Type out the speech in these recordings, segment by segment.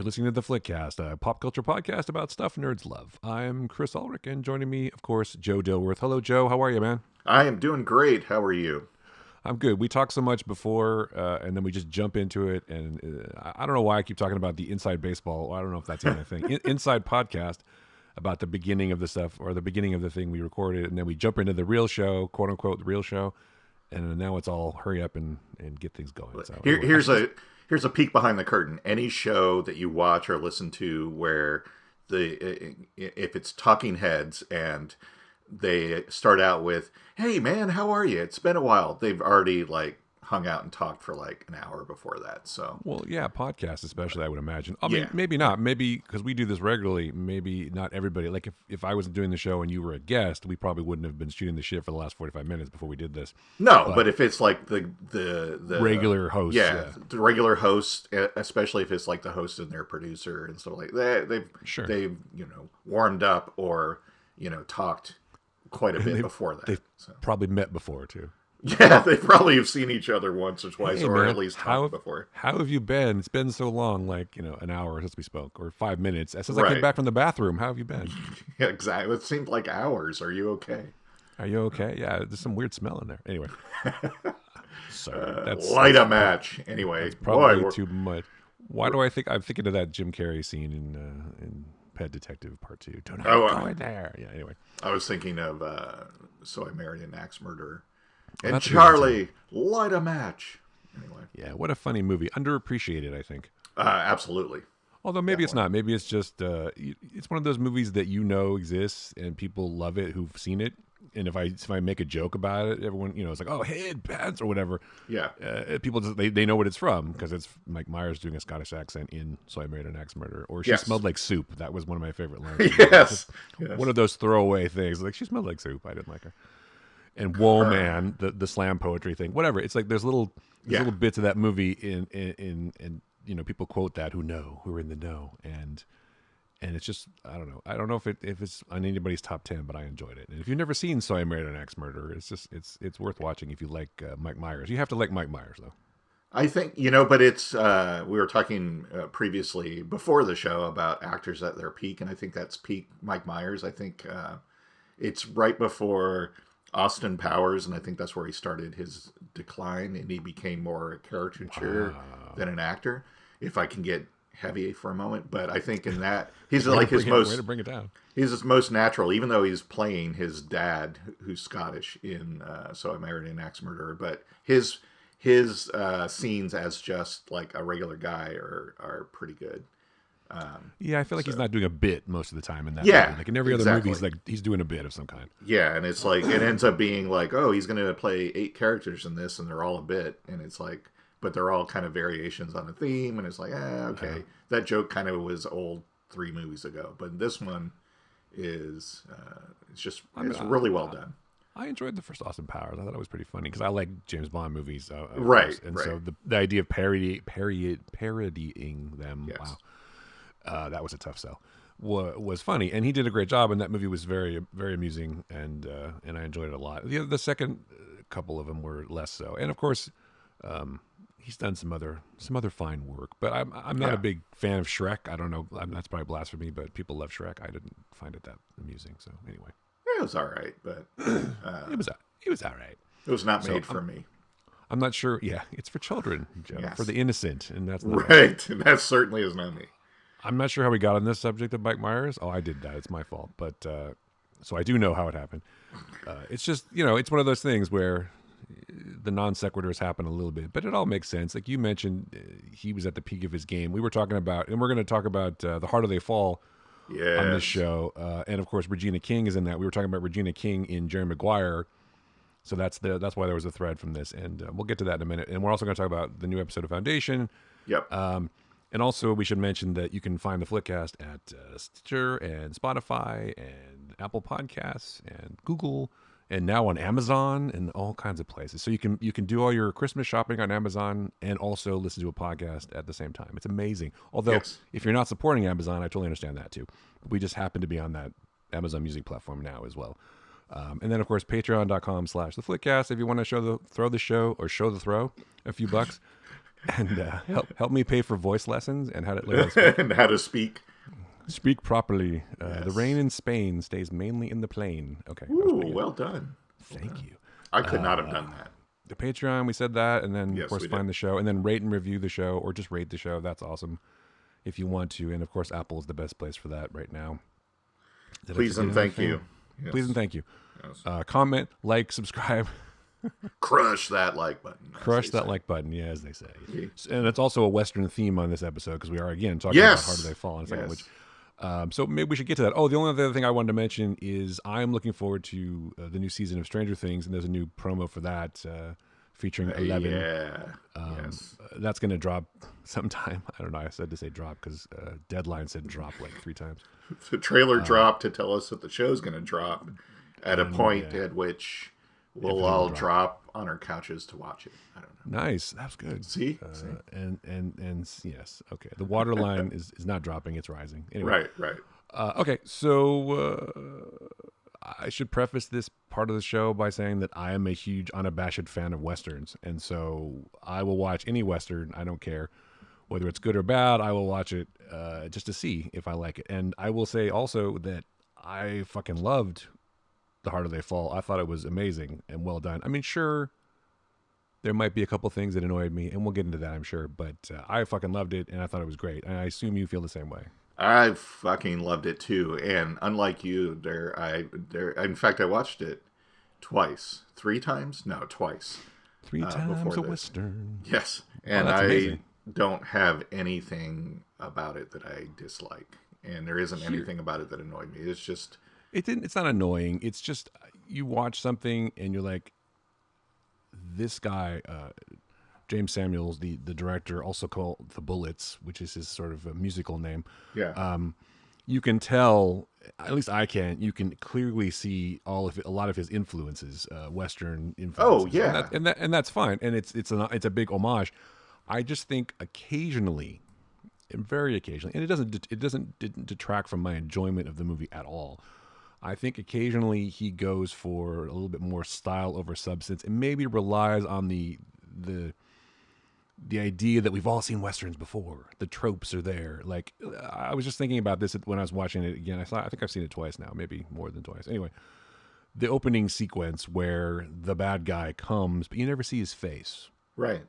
listening to TheFlickcast, a pop culture podcast about stuff nerds love. I'm Chris Ulrich, and joining me, of course, Joe Dilworth. Hello, Joe. How are you, man? I am doing great. How are you? I'm good. We talk so much before, and then we just jump into it. And I don't know why I keep talking about the Inside Baseball. I don't know if that's even a thing. Inside podcast about the beginning of the stuff or the beginning of the thing we recorded, and then we jump into the real show, quote unquote, the real show. And now it's all hurry up and get things going. So Here's a peek behind the curtain. Any show that you watch or listen to where if it's talking heads and they start out with, "Hey man, how are you? It's been a while." They've already hung out and talked for an hour before that. So well, yeah, podcasts especially, I would imagine. I Yeah. mean, maybe not. Maybe because we do this regularly. Maybe not everybody. Like if I was doing the show and you were a guest, we probably wouldn't have been shooting the shit for the last 45 minutes before we did this. no, but if it's like the Regular host, yeah. the regular host, especially if it's like the host and their producer and stuff like that, they've warmed up or talked quite a bit before that. They've probably met before too. Yeah, they probably have seen each other once or twice, Hey, or man, at least talked before. How have you been? It's been so long, an hour since we spoke, or 5 minutes. Since I came Right. back from the bathroom, how have you been? Yeah, exactly. It seemed like hours. Are you okay? Are you okay? Yeah, there's some weird smell in there. Anyway, sorry. Light a match. Anyway, Probably boy, too much. Why do I think I'm thinking of that Jim Carrey scene in Pet Detective Part 2? Don't go in there. Yeah. Anyway, I was thinking of So I Married an Axe Murderer. Well, And that's a good one, Charlie, light a match. Anyway, yeah. What a funny movie. Underappreciated, I think. absolutely. Although maybe it's not. Maybe it's just it's one of those movies that exists and people love it who've seen it. And if I make a joke about it, everyone is like, "Oh, hey, pants" or whatever. Yeah. People just they know what it's from because it's Mike Myers doing a Scottish accent in "So I Married an Axe Murderer," or "She Yes. smelled like soup." That was one of my favorite lines. Yes. One of those throwaway things. Like, she smelled like soup. I didn't like her. And whoa, man, the slam poetry thing, whatever. It's like there's little bits of that movie in people quote that who are in the know, and it's just I don't know. I don't know if it's on anybody's top 10, but I enjoyed it. And if you've never seen "So I Married an Axe Murderer," it's worth watching if you like Mike Myers. You have to like Mike Myers though. I think, but it's, we were talking previously before the show about actors at their peak, and I think that's peak Mike Myers. I think it's right before Austin Powers, and I think that's where he started his decline, and he became more a caricature than an actor. If I can get heavy for a moment, but I think in that he's like his most way to bring it down. He's his most natural, even though he's playing his dad, who's Scottish in So I Married an Axe Murderer. But his scenes as just like a regular guy are pretty good. Yeah, I feel like he's not doing a bit most of the time in that Yeah, movie. Like in every other movie, he's doing a bit of some kind. Yeah, and it's like it ends up being like, oh, he's going to play 8 characters in this, and they're all a bit, and it's like, but they're all kind of variations on a theme, and it's like, okay, that joke kind of was old 3 movies ago, but this one is it's really well done. I enjoyed the first Austin Powers. I thought it was pretty funny because I like James Bond movies, right? And right. so the idea of parodying them, Yes. wow, that was a tough sell. Was funny, and he did a great job. And that movie was very, very amusing, and I enjoyed it a lot. The second couple of them were less so, and of course, he's done some other fine work. But I'm not a big fan of Shrek. I don't know. That's probably blasphemy, but people love Shrek. I didn't find it that amusing. So anyway. It was all right, but it was all right. It was not made for me. I'm not sure. Yeah, it's for children, Joe, Yes. for the innocent, and that's not right. And that certainly is not me. I'm not sure how we got on this subject of Mike Myers. Oh, I did that. It's my fault. But so I do know how it happened. It's just it's one of those things where the non sequiturs happen a little bit, but it all makes sense. Like you mentioned, he was at the peak of his game. We were talking about, and we're going to talk about The Harder They Fall. Yes. On this show, and of course Regina King is in that. We were talking about Regina King in Jerry Maguire, so that's why there was a thread from this, and we'll get to that in a minute. And we're also going to talk about the new episode of Foundation. Yep. And also we should mention that you can find the Flickcast at Stitcher and Spotify and Apple Podcasts and Google, and now on Amazon and all kinds of places. So you can do all your Christmas shopping on Amazon and also listen to a podcast at the same time. It's amazing. Although if you're not supporting Amazon, I totally understand that too. We just happen to be on that Amazon Music platform now as well. And then of course patreon.com/theflickcast if you want to throw the show a few bucks. and help me pay for voice lessons and how to learn how to speak. And how to speak. Speak properly. The Yes. rain in Spain stays mainly in the plain. Okay, that was Ooh, pretty good. well done. Thank you. I could not have done that. The Patreon, we said that, and then Yes, of course we find did. the show, and then rate and review the show, or just rate the show. That's awesome if you want to, and of course Apple is the best place for that right now. Please and thank you. Yes. Please and thank you. Yes. Comment, like, subscribe, Crush that like button. crush that like button. Yeah, as they say. And it's also a Western theme on this episode because we are again talking about How Do They Fall in a second, which. So maybe we should get to that. Oh, the only other thing I wanted to mention is I'm looking forward to the new season of Stranger Things, and there's a new promo for that featuring 11. Yeah. That's going to drop sometime. I don't know. I said to say drop because Deadline said drop like 3 times. The trailer dropped to tell us that the show's going to drop at a point at which we'll all drop on our couches to watch it. I don't know. Nice. That's good. See? And yes. Okay. The waterline is not dropping. It's rising. Anyway. Right. Okay. So I should preface this part of the show by saying that I am a huge unabashed fan of Westerns. And so I will watch any Western. I don't care whether it's good or bad. I will watch it just to see if I like it. And I will say also that I fucking loved The Harder They Fall. I thought it was amazing and well done. I mean, sure, there might be a couple things that annoyed me, and we'll get into that, I'm sure. But I fucking loved it, and I thought it was great. And I assume you feel the same way. I fucking loved it too. And unlike you, in fact, I watched it twice. 3 times? No, twice. 3 times a Western. Yes. And that's amazing. don't have anything about it that I dislike. And there isn't anything about it that annoyed me. It's just... It's not annoying. It's just you watch something and you're like, this guy, Jymes Samuel, the director, also called The Bullets, which is his sort of a musical name. Yeah. You can tell, at least I can. You can clearly see a lot of his influences, Western influences. Oh yeah, and that's fine. And it's a big homage. I just think occasionally, and very occasionally, and didn't detract from my enjoyment of the movie at all. I think occasionally he goes for a little bit more style over substance, and maybe relies on the idea that we've all seen Westerns before. The tropes are there. Like, I was just thinking about this when I was watching it again. I think I've seen it twice now, maybe more than twice. Anyway, the opening sequence where the bad guy comes, but you never see his face. Right.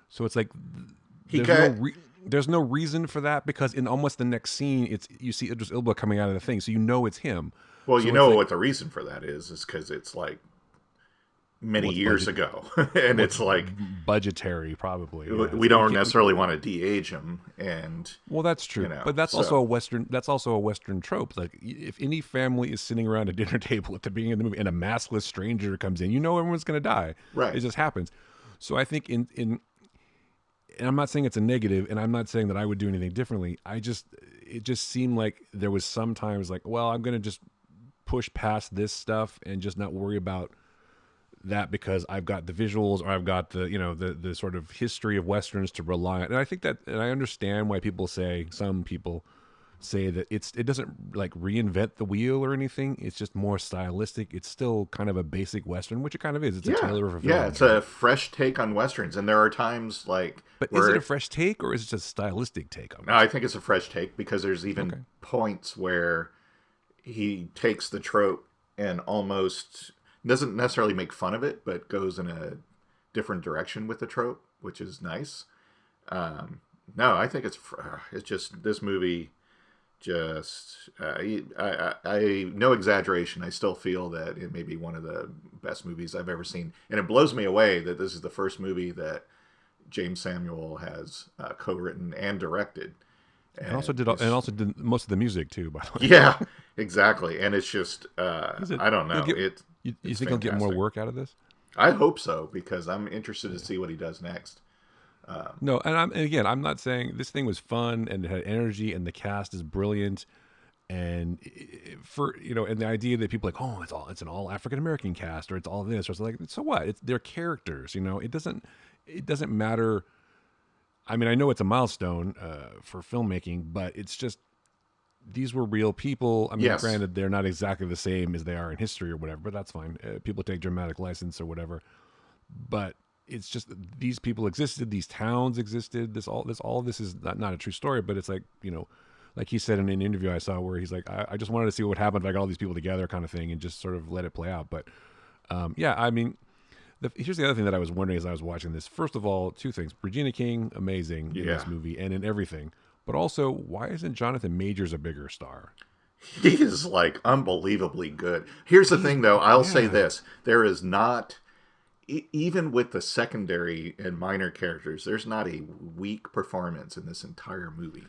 So it's like there's no reason for that, because in almost the next scene, you see Idris Elba coming out of the thing, so you know it's him. Well, so you know what the reason for that is because it's like many years ago, and it's like budgetary, probably. Yeah. We don't necessarily want to de-age him, and well, that's true, but that's also a Western. That's also a Western trope. Like, if any family is sitting around a dinner table at the beginning of the movie and a maskless stranger comes in, you know everyone's going to die. Right. It just happens. So I think and I'm not saying it's a negative, and I'm not saying that I would do anything differently. It just seemed like there was sometimes like, well, I'm going to just push past this stuff and just not worry about that because I've got the visuals, or I've got the sort of history of Westerns to rely on. And I think that, and I understand why some people say that it doesn't like reinvent the wheel or anything. It's just more stylistic. It's still kind of a basic Western, which it kind of is. It's a Taylor of a film. Yeah, it's a fresh take on Westerns. And there are times like... But is it a fresh take, or is it just a stylistic take on it? No, I think it's a fresh take, because there's even points where he takes the trope and almost doesn't necessarily make fun of it, but goes in a different direction with the trope, which is nice. No, I think it's just this movie. Just I no exaggeration, I still feel that it may be one of the best movies I've ever seen, and it blows me away that this is the first movie that Jymes Samuel has co-written and directed. And also did most of the music too, by the way. Yeah, exactly. And it's just I don't know. You think he'll get more work out of this? I hope so, because I'm interested to see what he does next. No, and again, I'm not saying this thing was fun and it had energy and the cast is brilliant, and and the idea that people are like, oh, it's an all African American cast, or it's all this, or it's like, so what? They're characters, It doesn't matter. I mean, I know it's a milestone for filmmaking, but it's just, these were real people. I mean, Granted, they're not exactly the same as they are in history or whatever, but that's fine. People take dramatic license or whatever. But it's just these people existed, these towns existed. All this is not a true story, but it's like, like he said in an interview I saw where he's like, I just wanted to see what happened if I got all these people together, kind of thing, and just sort of let it play out. But yeah, I mean, here's the other thing that I was wondering as I was watching this. First of all, two things: Regina King, amazing in this movie and in everything. But also, why isn't Jonathan Majors a bigger star? He is like unbelievably good. Here's the thing, though. I'll say this: there is not, even with the secondary and minor characters, there's not a weak performance in this entire movie.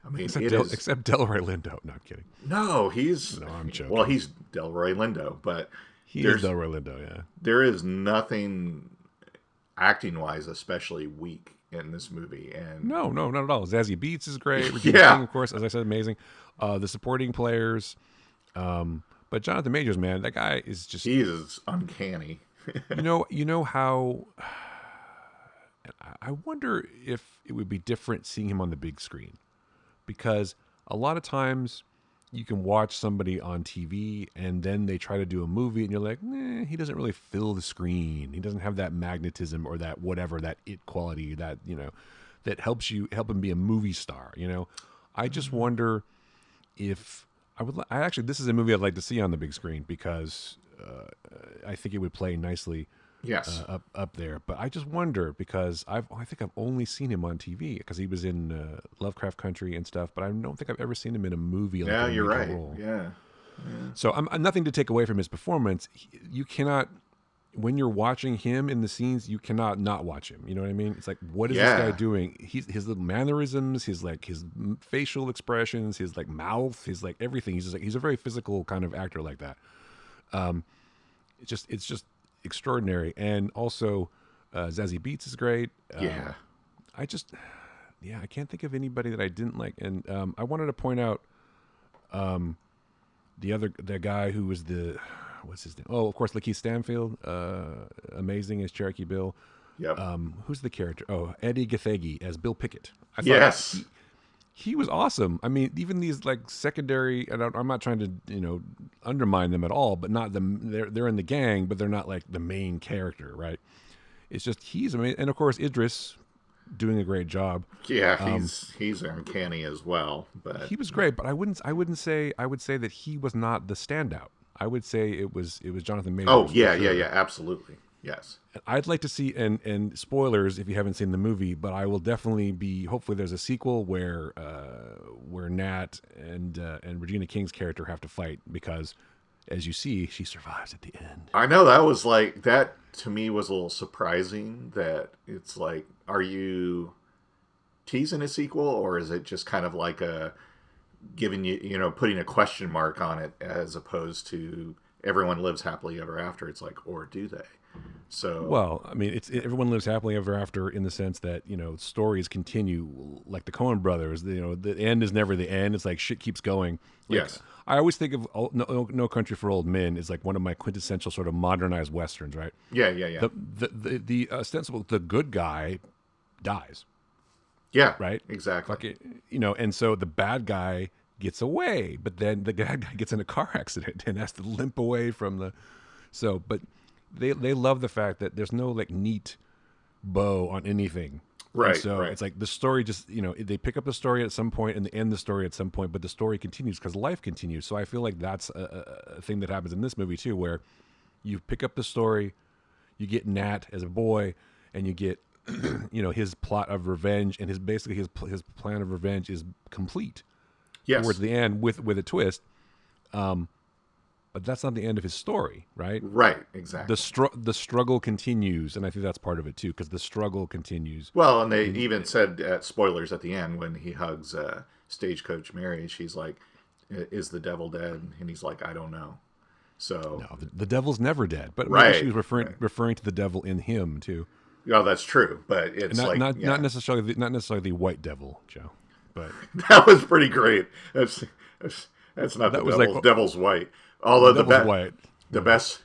I mean, except Delroy Lindo. No, I'm kidding. No, he's... No, I'm joking. Well, he's Delroy Lindo, but... He is Delroy Lindo, yeah. There is nothing, acting-wise, especially weak in this movie. And No, not at all. Zazie Beetz is great. Regina King, of course, as I said, amazing. The supporting players. But Jonathan Majors, man, that guy is just... He is uncanny. You know how... I wonder if it would be different seeing him on the big screen. Because a lot of times you can watch somebody on TV and then they try to do a movie and you're like, he doesn't really fill the screen. He doesn't have that magnetism or that whatever, that it quality that, that help him be a movie star. I just wonder if this is a movie I'd like to see on the big screen because I think it would play nicely. Yes, up there. But I just wonder because I think I've only seen him on TV because he was in Lovecraft Country and stuff. But I don't think I've ever seen him in a movie. Yeah, you're right. Role. Yeah. So I'm nothing to take away from his performance. You cannot, when you're watching him in the scenes, you cannot not watch him. You know what I mean? It's like, what is this guy doing? His little mannerisms, his facial expressions, his mouth, his everything. He's a very physical kind of actor like that. It's just extraordinary. And also Zazie Beetz is great. I can't think of anybody that I didn't like. And I wanted to point out the guy who was what's his name? Oh, of course, Lakeith Stanfield, amazing as Cherokee Bill. Yep. Who's the character? Oh, Eddie Gathegi as Bill Pickett. I thought he was awesome. I mean, even these secondary, and I'm not trying to undermine them at all, but not them. They're in the gang, but they're not the main character, right? It's just he's amazing, and of course Idris doing a great job. Yeah, he's uncanny as well. But he was great, but I would say that he was not the standout. I would say it was Jonathan Majors. Oh yeah, absolutely. Yes. I'd like to see, and spoilers if you haven't seen the movie, but I will definitely be. Hopefully, there's a sequel where Nat and Regina King's character have to fight because, as you see, she survives at the end. I know that was that to me was a little surprising. That it's are you teasing a sequel, or is it just kind of giving you putting a question mark on it as opposed to everyone lives happily ever after? It's or do they? So well, I mean, everyone lives happily ever after in the sense that stories continue, like the Coen Brothers. The end is never the end. It's shit keeps going. Yes, I always think of No Country for Old Men is one of my quintessential sort of modernized westerns, right? Yeah. The ostensible the good guy dies. Yeah, right. Exactly. And so the bad guy gets away, but then the bad guy gets in a car accident and has to limp away from the. So, but. They love the fact that there's no neat bow on anything. Right. And so right. It's the story just, they pick up the story at some point and they end the story at some point, but the story continues because life continues. So I feel like that's a thing that happens in this movie too, where you pick up the story, you get Nat as a boy, and you get, his plot of revenge and his plan of revenge is complete. Yes. Towards the end with a twist. But that's not the end of his story, right? Right, exactly. The struggle continues, and I think that's part of it too, because the struggle continues. Well, and they even said spoilers at the end when he hugs Stagecoach Mary. She's like, "Is the devil dead?" And he's like, "I don't know." So no, the devil's never dead. But right, maybe she was referring to the devil in him too. Oh, that's true. But it's not necessarily the white devil, Joe. But that was pretty great. That's not the devil's white. Although the best,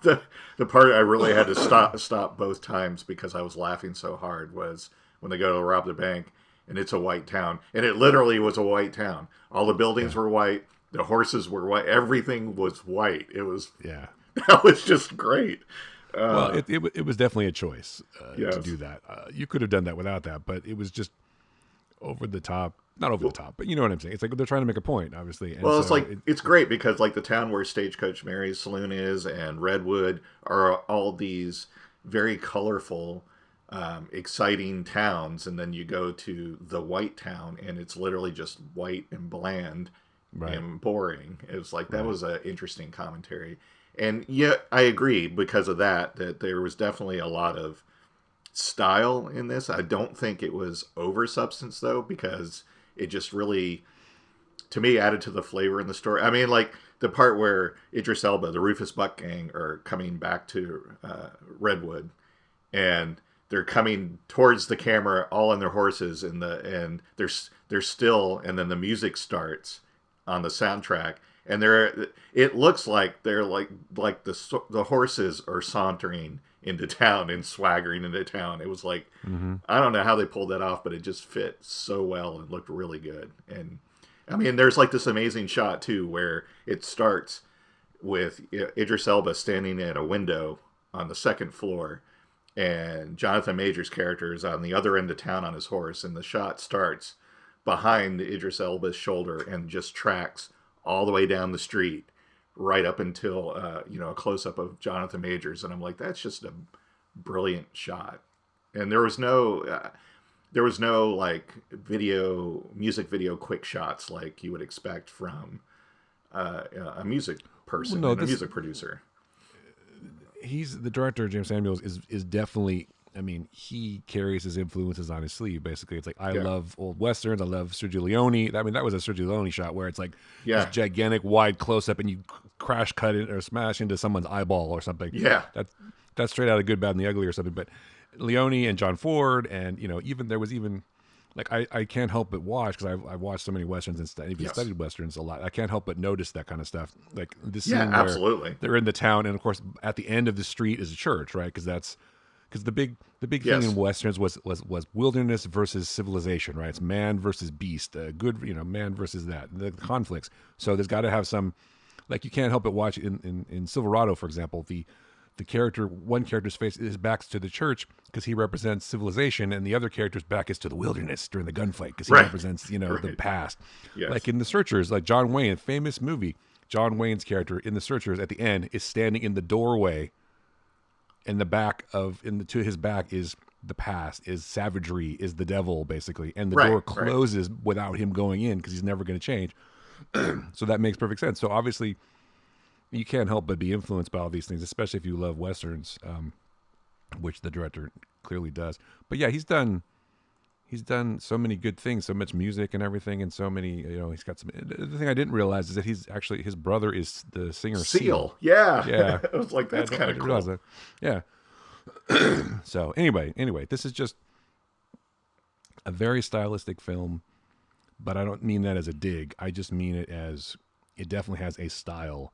the part I really had to stop both times because I was laughing so hard was when they go to rob the bank and it's a white town, and it literally was a white town. All the buildings were white, the horses were white, everything was white. It was that was just great. Well, Uh, it was definitely a choice to yes. do that. You could have done that without that, but it was just over the top. Not over the top, but you know what I'm saying. It's like they're trying to make a point, obviously, and Well, it's so like it's great because like the town where Stagecoach Mary's saloon is and Redwood are all these very colorful, exciting towns, and then you go to the white town and it's literally just white and bland right, and boring. It was like that right, was an interesting commentary, and yeah, I agree because of that there was definitely a lot of style in this. I don't think it was over substance though because it just really to me added to the flavor in the story. I mean, like the part where Idris Elba, the Rufus Buck gang, are coming back to Redwood, and they're coming towards the camera, all on their horses, and they're still, and then the music starts on the soundtrack, and it looks like they're like the horses are sauntering into town and swaggering into town. It was like mm-hmm. I don't know how they pulled that off, but it just fit so well and looked really good. And I mean, there's like this amazing shot too where it starts with Idris Elba standing at a window on the second floor, and Jonathan Major's character is on the other end of town on his horse, and the shot starts behind Idris Elba's shoulder and just tracks all the way down the street, right up until a close up of Jonathan Majors, and I'm like, that's just a brilliant shot. And there was no like music video quick shots like you would expect from a music Well, person no, and a this music producer. he's the director, Jymes Samuel is definitely. I mean, he carries his influences on his sleeve. Basically, it's like I Yeah, love old westerns. I love Sergio Leone. I mean, that was a Sergio Leone shot where it's like this yeah, gigantic wide close up, and you crash cut it or smash into someone's eyeball or something. yeah, That's straight out of Good, Bad, and the Ugly or something. But Leone and John Ford, and even there was even like I can't help but watch because I've watched so many westerns and even yes, studied westerns a lot. I can't help but notice that kind of stuff. Like the yeah, scene where absolutely, they're in the town, and of course at the end of the street is a church, right? Because the big thing in yes, westerns was wilderness versus civilization, right? It's man versus beast, good, man versus that, the conflicts. So there's got to have some, like you can't help but watch in Silverado, for example, one character's face, his back's to the church because he represents civilization, and the other character's back is to the wilderness during the gunfight because he right, represents the right, past. Like yes, in The Searchers, like John Wayne, famous movie, John Wayne's character in The Searchers at the end is standing in the doorway, and to his back is the past, is savagery, is the devil basically, and the right, door right, closes without him going in because he's never going to change. So that makes perfect sense. So obviously you can't help but be influenced by all these things, especially if you love westerns, which the director clearly does. But yeah, he's done so many good things, so much music and everything, and so many. He's got some. The thing I didn't realize is that his brother is the singer Seal. Seal, yeah. Yeah, I was like, that's I kind of didn't realize cool. that. Yeah. So anyway, this is just a very stylistic film, but I don't mean that as a dig. I just mean it as it definitely has a style.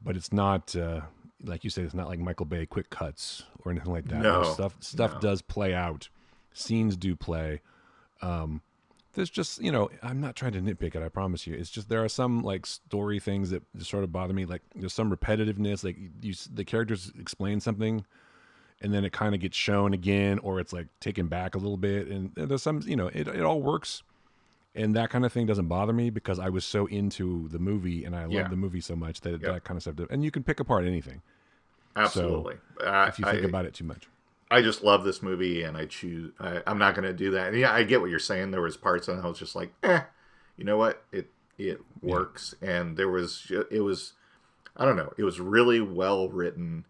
But it's not like you said. It's not like Michael Bay quick cuts or anything like that. No, No, stuff no, does play out. Scenes do play. There's just I'm not trying to nitpick it. I promise you. It's just there are some like story things that just sort of bother me. Like there's some repetitiveness. Like the characters explain something, and then it kind of gets shown again, or it's like taken back a little bit. And there's some it all works. And that kind of thing doesn't bother me because I was so into the movie and I love yeah, the movie so much that yep, that kind of stuff. And you can pick apart anything. So absolutely. if you think about it too much, I just love this movie, and I'm not going to do that. And yeah, I get what you're saying. There was parts, and I was just like, you know what? It yeah, works. And it was, I don't know, it was really well written,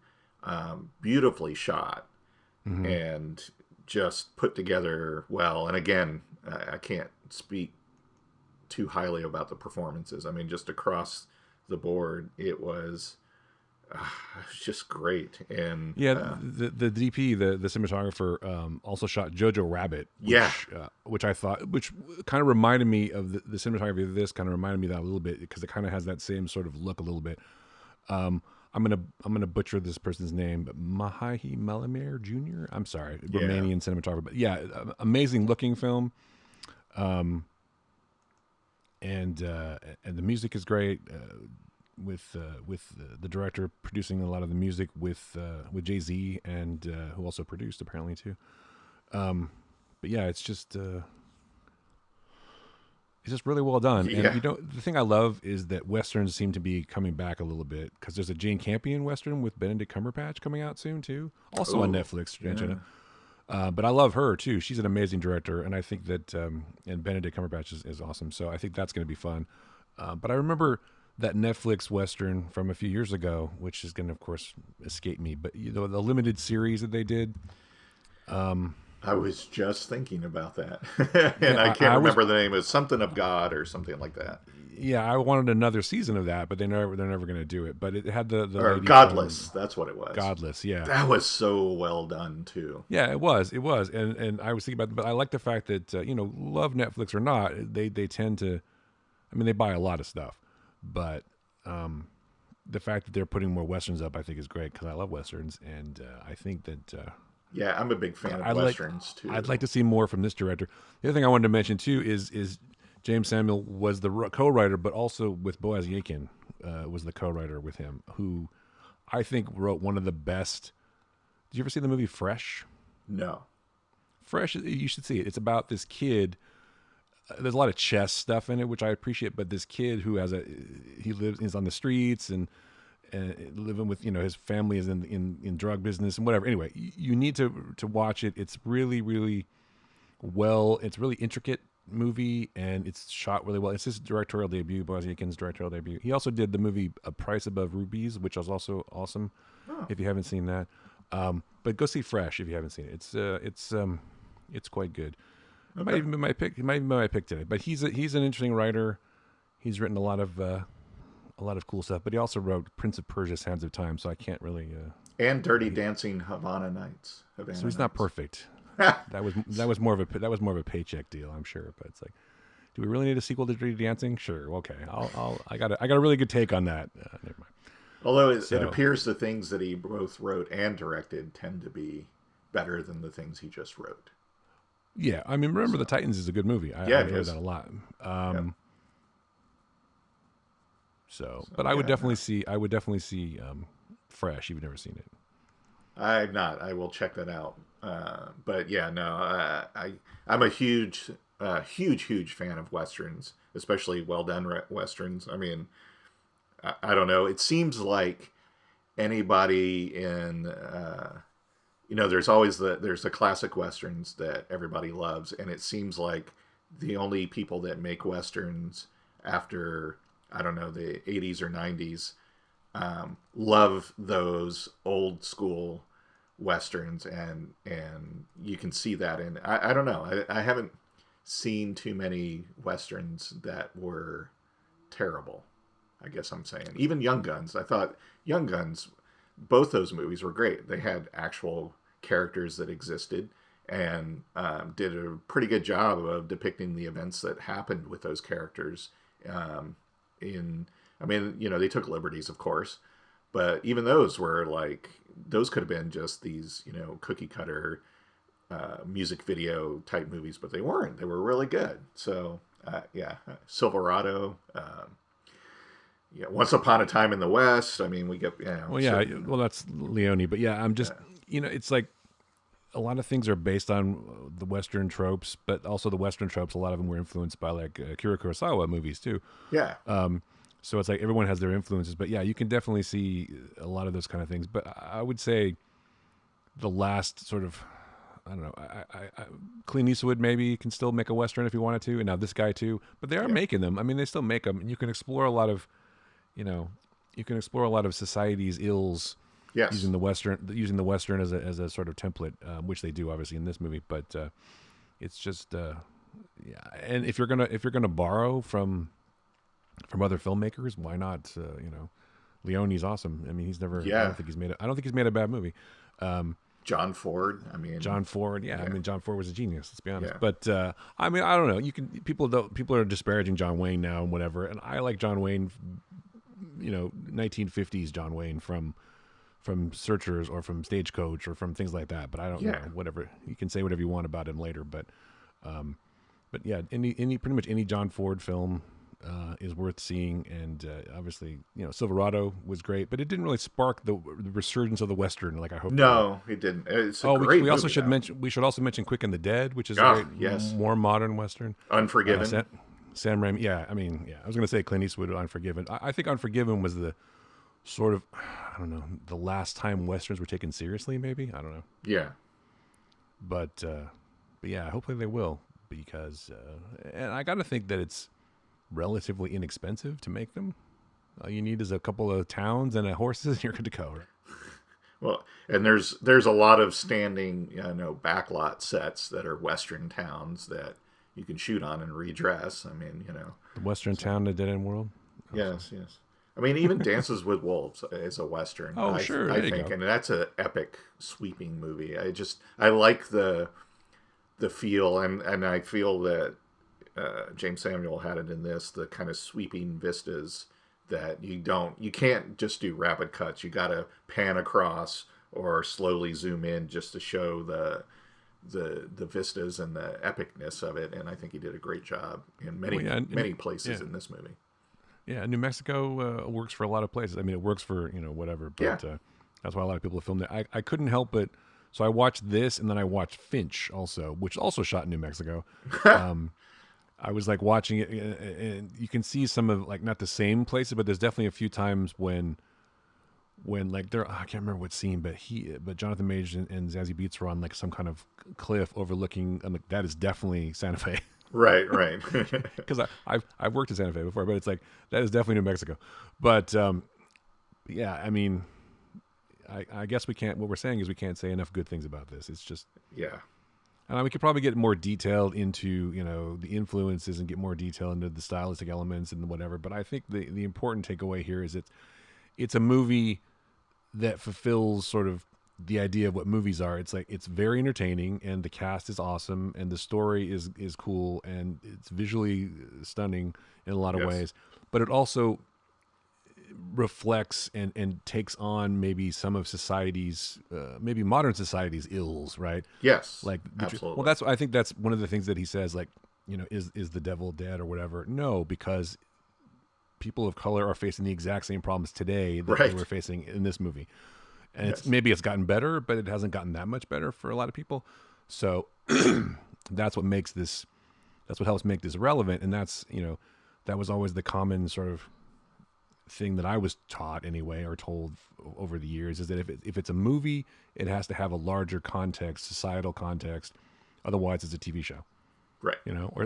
beautifully shot, hmm and just put together well. And again, I can't speak too highly about the performances. I mean, just across the board, it was just great. And yeah. The DP, the cinematographer, also shot Jojo Rabbit, yeah, which I thought, which kind of reminded me of the cinematography of this. Kind of reminded me of that a little bit because it kind of has that same sort of look a little bit. I'm gonna butcher this person's name, but Mahahi Melamir Jr. I'm sorry, yeah, Romanian cinematographer, but yeah, amazing looking film. Um, and the music is great. the director producing a lot of the music with Jay-Z and who also produced apparently too. But yeah, it's just really well done. And Yeah. the thing I love is that westerns seem to be coming back a little bit because there's a Jane Campion western with Benedict Cumberbatch coming out soon too, also on Oh, Netflix. yeah. But I love her too. She's an amazing director, and I think that and Benedict Cumberbatch is awesome. So I think that's going to be fun. But I remember that Netflix western from a few years ago, which is going to, of course, escape me. But the limited series that they did. I was just thinking about that, and I Yeah, can't I was. remember the name. It's something of God or something like that, Yeah, I wanted another season of that, but they're never going to do it. But it had the or lady Godless. from That's what it was. Godless. Yeah, That was so well done too. yeah, it was, and I was thinking about, but I like the fact that love Netflix or not, they tend to, I mean, they buy a lot of stuff, but the fact that they're putting more westerns up, I think, is great because I love westerns, and I think that Yeah, I'm a big fan of I'd like westerns too. I'd like to see more from this director. The other thing I wanted to mention too is Jymes Samuel was the co-writer, but also with Boaz Yakin was the co-writer with him, who I think wrote one of the best. Did you ever see the movie Fresh? No. Fresh, you should see it. It's about this kid. There's a lot of chess stuff in it, which I appreciate. But this kid who he's on the streets and living with his family is in drug business and whatever. Anyway, you need to watch it. It's really really well. It's really intricate movie and it's shot really well. It's his directorial debut, Boaz Yakin's directorial debut. He also did the movie A Price Above Rubies, which was also awesome. Oh, If you haven't seen that, but go see Fresh if you haven't seen it. It's quite good. It might okay. even be my pick. It might even be my pick today. But he's an interesting writer. He's written a lot of cool stuff. But he also wrote Prince of Persia: Sands of Time. So I can't really. And Dirty Dancing Havana Nights. So he's not perfect. That was more of a paycheck deal, I'm sure. But it's like, do we really need a sequel to Dirty Dancing? Sure, okay. I got a really good take on that. Never mind. Although it So appears the things that he both wrote and directed tend to be better than the things he just wrote. yeah, I mean, Remember the Titans is a good movie. I Yeah, it enjoyed is. that a lot. Yep. But Yeah, no. I would definitely see Fresh. You've never seen it. I'm not. I will check that out. But yeah, no. I'm a huge fan of westerns, especially well done westerns. I mean, I don't know. It seems like anybody in there's the classic westerns that everybody loves, and it seems like the only people that make westerns after I don't know the 80s or 90s love those old school westerns, and you can see that in I don't know I haven't seen too many westerns that were terrible. I guess I'm saying even Young Guns. I thought Young Guns, both those movies were great. They had actual characters that existed and did a pretty good job of depicting the events that happened with those characters. In I mean, they took liberties, of course, but even those were like those could have been just these cookie cutter music video type movies, but they weren't. They were really good. So yeah, Silverado. Yeah, Once Upon a Time in the West. I mean, we get Well, yeah, certain. well that's Leone, but yeah, I'm just Yeah, it's like a lot of things are based on the Western tropes, but also the Western tropes. A lot of them were influenced by like Akira Kurosawa movies too. yeah, So it's like everyone has their influences, but yeah, you can definitely see a lot of those kind of things. But I would say the last sort of, I don't know, Clint Eastwood maybe can still make a Western if he wanted to, and now this guy too. But they are yeah. making them. I mean, they still make them, and you can explore a lot of, you know, you can explore a lot of society's ills Yes, using the Western as a sort of template, which they do obviously in this movie. But it's just, yeah. And if you're gonna borrow from other filmmakers, why not? Leone's awesome. I mean, he's never. yeah. I don't think he's made a bad movie. John Ford. I mean, John Ford, yeah. I yeah, mean, John Ford was a genius. Let's be honest. yeah. But I mean, I don't know. People are disparaging John Wayne now and whatever. And I like John Wayne. 1950s John Wayne from Searchers or from Stagecoach or from things like that. But I don't know. Yeah. Whatever, you can say whatever you want about him later. But yeah, any pretty much any John Ford film. is worth seeing, and obviously, Silverado was great, but it didn't really spark the resurgence of the Western like I hoped it would. No, it didn't. It's a Oh, great we also movie, should though. mention we should also mention Quick and the Dead, which is a Ah, great, yes. more modern Western. Unforgiven. Sam Raimi. Yeah, I mean, yeah, I was going to say Clint Eastwood, Unforgiven. I think Unforgiven was the sort of, I don't know, the last time Westerns were taken seriously. Maybe, I don't know, Yeah. but yeah, hopefully they will, because and I got to think that it's relatively inexpensive to make them. All you need is a couple of towns and a horses, and you're good to go. Right? Well, and there's a lot of standing, backlot sets that are Western towns that you can shoot on and redress. I mean, The Western so town, the dead end world. Awesome. yes. I mean, even Dances with Wolves is a Western, Oh, sure, I there you think, go. and that's an epic, sweeping movie. I like the feel, and I feel that Jymes Samuel had it in this, the kind of sweeping vistas that you can't just do rapid cuts. You got to pan across or slowly zoom in just to show the vistas and the epicness of it. And I think he did a great job in Well, yeah, many places yeah, in this movie. yeah. New Mexico works for a lot of places. I mean, it works for whatever, Yeah. but that's why a lot of people have filmed it. I couldn't help but. So I watched this, and then I watched Finch also, which also shot in New Mexico. I was like watching it, and you can see some of, like, not the same places, but there's definitely a few times when like there, I can't remember what scene, but Jonathan Majors and Zazie Beetz were on like some kind of cliff overlooking. I'm like, that is definitely Santa Fe, Right. because I've worked in Santa Fe before, but it's like that is definitely New Mexico. But yeah, I mean, I guess we can't. What we're saying is we can't say enough good things about this. It's just, Yeah. and we could probably get more detailed into the influences and get more detail into the stylistic elements and whatever. But I think the important takeaway here is it's a movie that fulfills sort of the idea of what movies are. It's like it's very entertaining, and the cast is awesome, and the story is cool, and it's visually stunning in a lot of Yes. ways. But it also reflects and takes on maybe some of society's, maybe modern society's ills, right? Yes. Like well, Absolutely. I think that's one of the things that he says, like, is the devil dead or whatever? No, because people of color are facing the exact same problems today that they Right. were facing in this movie. And Yes. maybe it's gotten better, but it hasn't gotten that much better for a lot of people. So that's what makes this, that's what helps make this relevant. And that's, that was always the common sort of thing that I was taught anyway, or told over the years, is that if it's a movie, it has to have a larger context, societal context. Otherwise, it's a TV show, Right.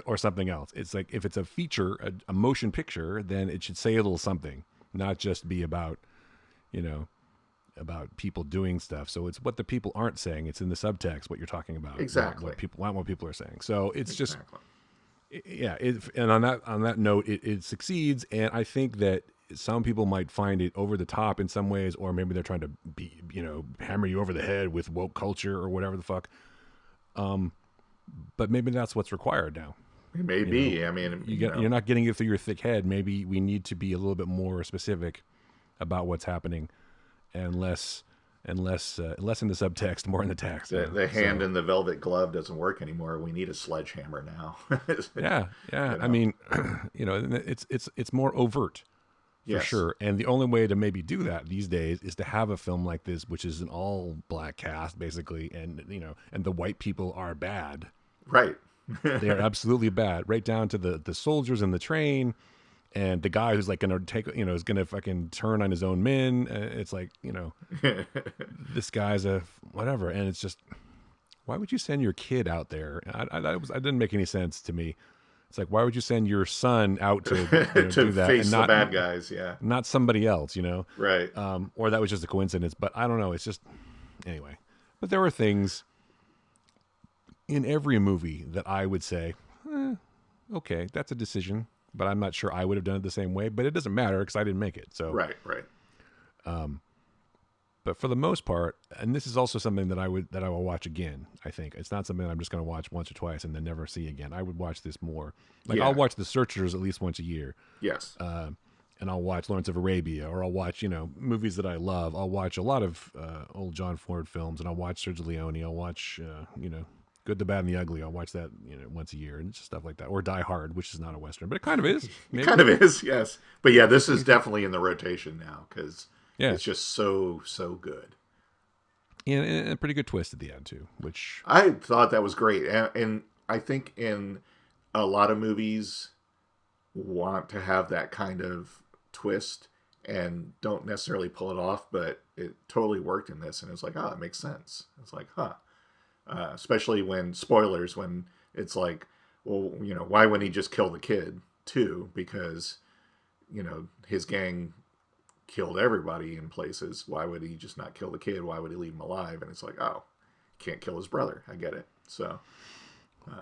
or something else. It's like if it's a feature, a motion picture, then it should say a little something, not just be about, about people doing stuff. So it's what the people aren't saying. It's in the subtext what you're talking about, not Exactly. what people are saying. So it's just, Exactly. yeah. And on that note, it succeeds. And I think that some people might find it over the top in some ways, or maybe they're trying to be, hammer you over the head with woke culture or whatever the fuck. But maybe that's what's required now. It may be. I mean, You're not getting it through your thick head. Maybe we need to be a little bit more specific about what's happening, and less in the subtext, more in the text. the hand So, in the velvet glove doesn't work anymore. We need a sledgehammer now. yeah. you I know. mean, it's more overt for Yes. sure. And the only way to maybe do that these days is to have a film like this, which is an all black cast basically, and and the white people are bad. Right. They are absolutely bad, right down to the soldiers in the train. And the guy who's like gonna take, is gonna fucking turn on his own men. It's like, this guy's a whatever, and it's just, why would you send your kid out there? I didn't make any sense to me. It's like, why would you send your son out to to do that, face and the bad guys. Yeah. not somebody else, Right. or that was just a coincidence. But I don't know. It's just, anyway. But there were things in every movie that I would say, okay, that's a decision, but I'm not sure I would have done it the same way. But it doesn't matter because I didn't make it. So, Right. but for the most part, and this is also something that I will watch again. I think it's not something I'm just going to watch once or twice and then never see again. I would watch this more. Like, Yeah. I'll watch The Searchers at least once a year, Yes. and I'll watch Lawrence of Arabia, or I'll watch movies that I love. I'll watch a lot of old John Ford films, and I'll watch Sergio Leone. I'll watch Good, the Bad, and the Ugly. I'll watch that once a year and just stuff like that. Or Die Hard, which is not a Western, but it kind of is. It Maybe. kind of is, yes. But yeah, this is Makes me- definitely in the rotation now because Yeah. it's just so good. And a pretty good twist at the end, too, which. I thought that was great. And I think in a lot of movies want to have that kind of twist and don't necessarily pull it off, but it totally worked in this. And it was like, oh, it makes sense. It's like, huh. Especially when, spoilers, when it's like, well, why wouldn't he just kill the kid, too? Because, his gang killed everybody in places. Why would he just not kill the kid? Why would he leave him alive? And it's like, oh, can't kill his brother. I get it. So,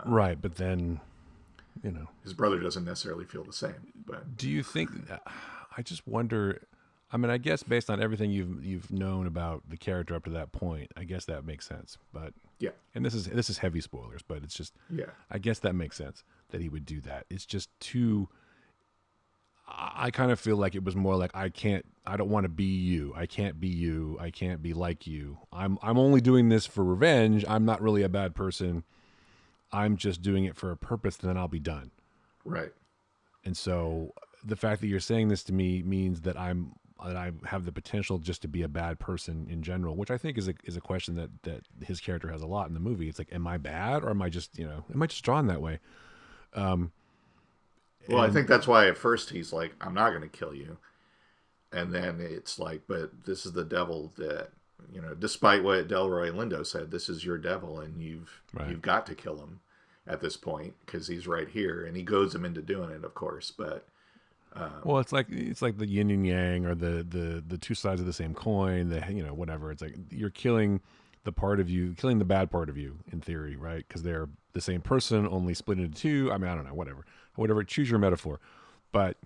Right, but then, his brother doesn't necessarily feel the same. But do you think? I just wonder. I mean, I guess based on everything you've known about the character up to that point, I guess that makes sense. But yeah, and this is heavy spoilers, but it's just yeah, I guess that makes sense that he would do that. It's just too. I kind of feel like it was more like I don't want to be you. I can't be you. I can't be like you. I'm only doing this for revenge. I'm not really a bad person. I'm just doing it for a purpose, and then I'll be done. right. And so the fact that you're saying this to me means that I have the potential just to be a bad person in general, which I think is a question that his character has a lot in the movie. It's like, am I bad, or am I just drawn that way? Well, I think that's why at first he's like, I'm not going to kill you. And then it's like, but this is the devil that, despite what Delroy Lindo said, this is your devil and you've got to kill him at this point because he's right here. And he goads him into doing it, of course. But well, it's like the yin and yang, or the two sides of the same coin. Whatever. It's like you're killing the part of you, killing the bad part of you, in theory, right? Because they're the same person, only split into two. I mean, I don't know, whatever. Choose your metaphor, but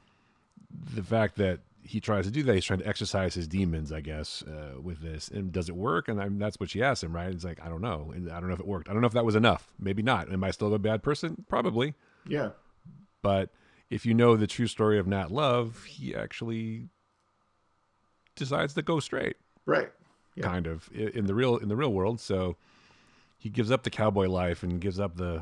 the fact that he tries to do that, he's trying to exercise his demons, I guess, with this. And does it work? And that's what she asked him, right? It's like, I don't know. And I don't know if it worked. I don't know if that was enough. Maybe not. Am I still a bad person? Probably. yeah, But if you know the true story of Nat Love, he actually decides to go straight, right. Yeah. kind of in the real world. So he gives up the cowboy life and gives up the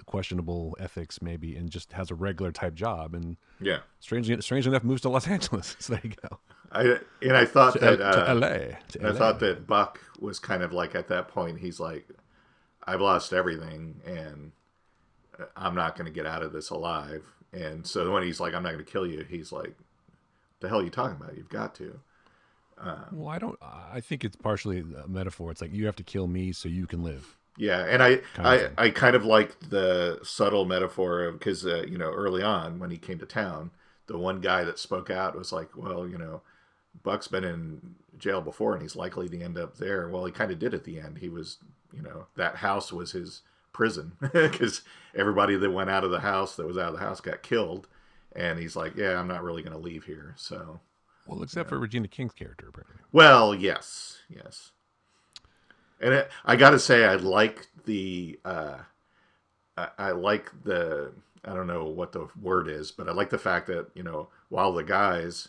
questionable ethics, maybe, and just has a regular type job. And Yeah. strangely enough, moves to Los Angeles. So there you go. I thought To that LA. I thought that Buck was kind of like at that point. He's like, I've lost everything, and I'm not going to get out of this alive. And so when he's like, I'm not going to kill you, he's like, the hell are you talking about? You've got to. Well, I think it's partially a metaphor. It's like, you have to kill me so you can live. Yeah, and I kind of liked the subtle metaphor of, because early on when he came to town, the one guy that spoke out was like, well, Buck's been in jail before and he's likely to end up there. Well, he kind of did at the end. He was, that house was his prison because everybody that went out of the house, that was out of the house, got killed. And he's like, yeah, I'm not really going to leave here. So, Well, except for Regina King's character, apparently. well, yes. And I got to say, I like the, I like the, I don't know what the word is, but I like the fact that, while the guys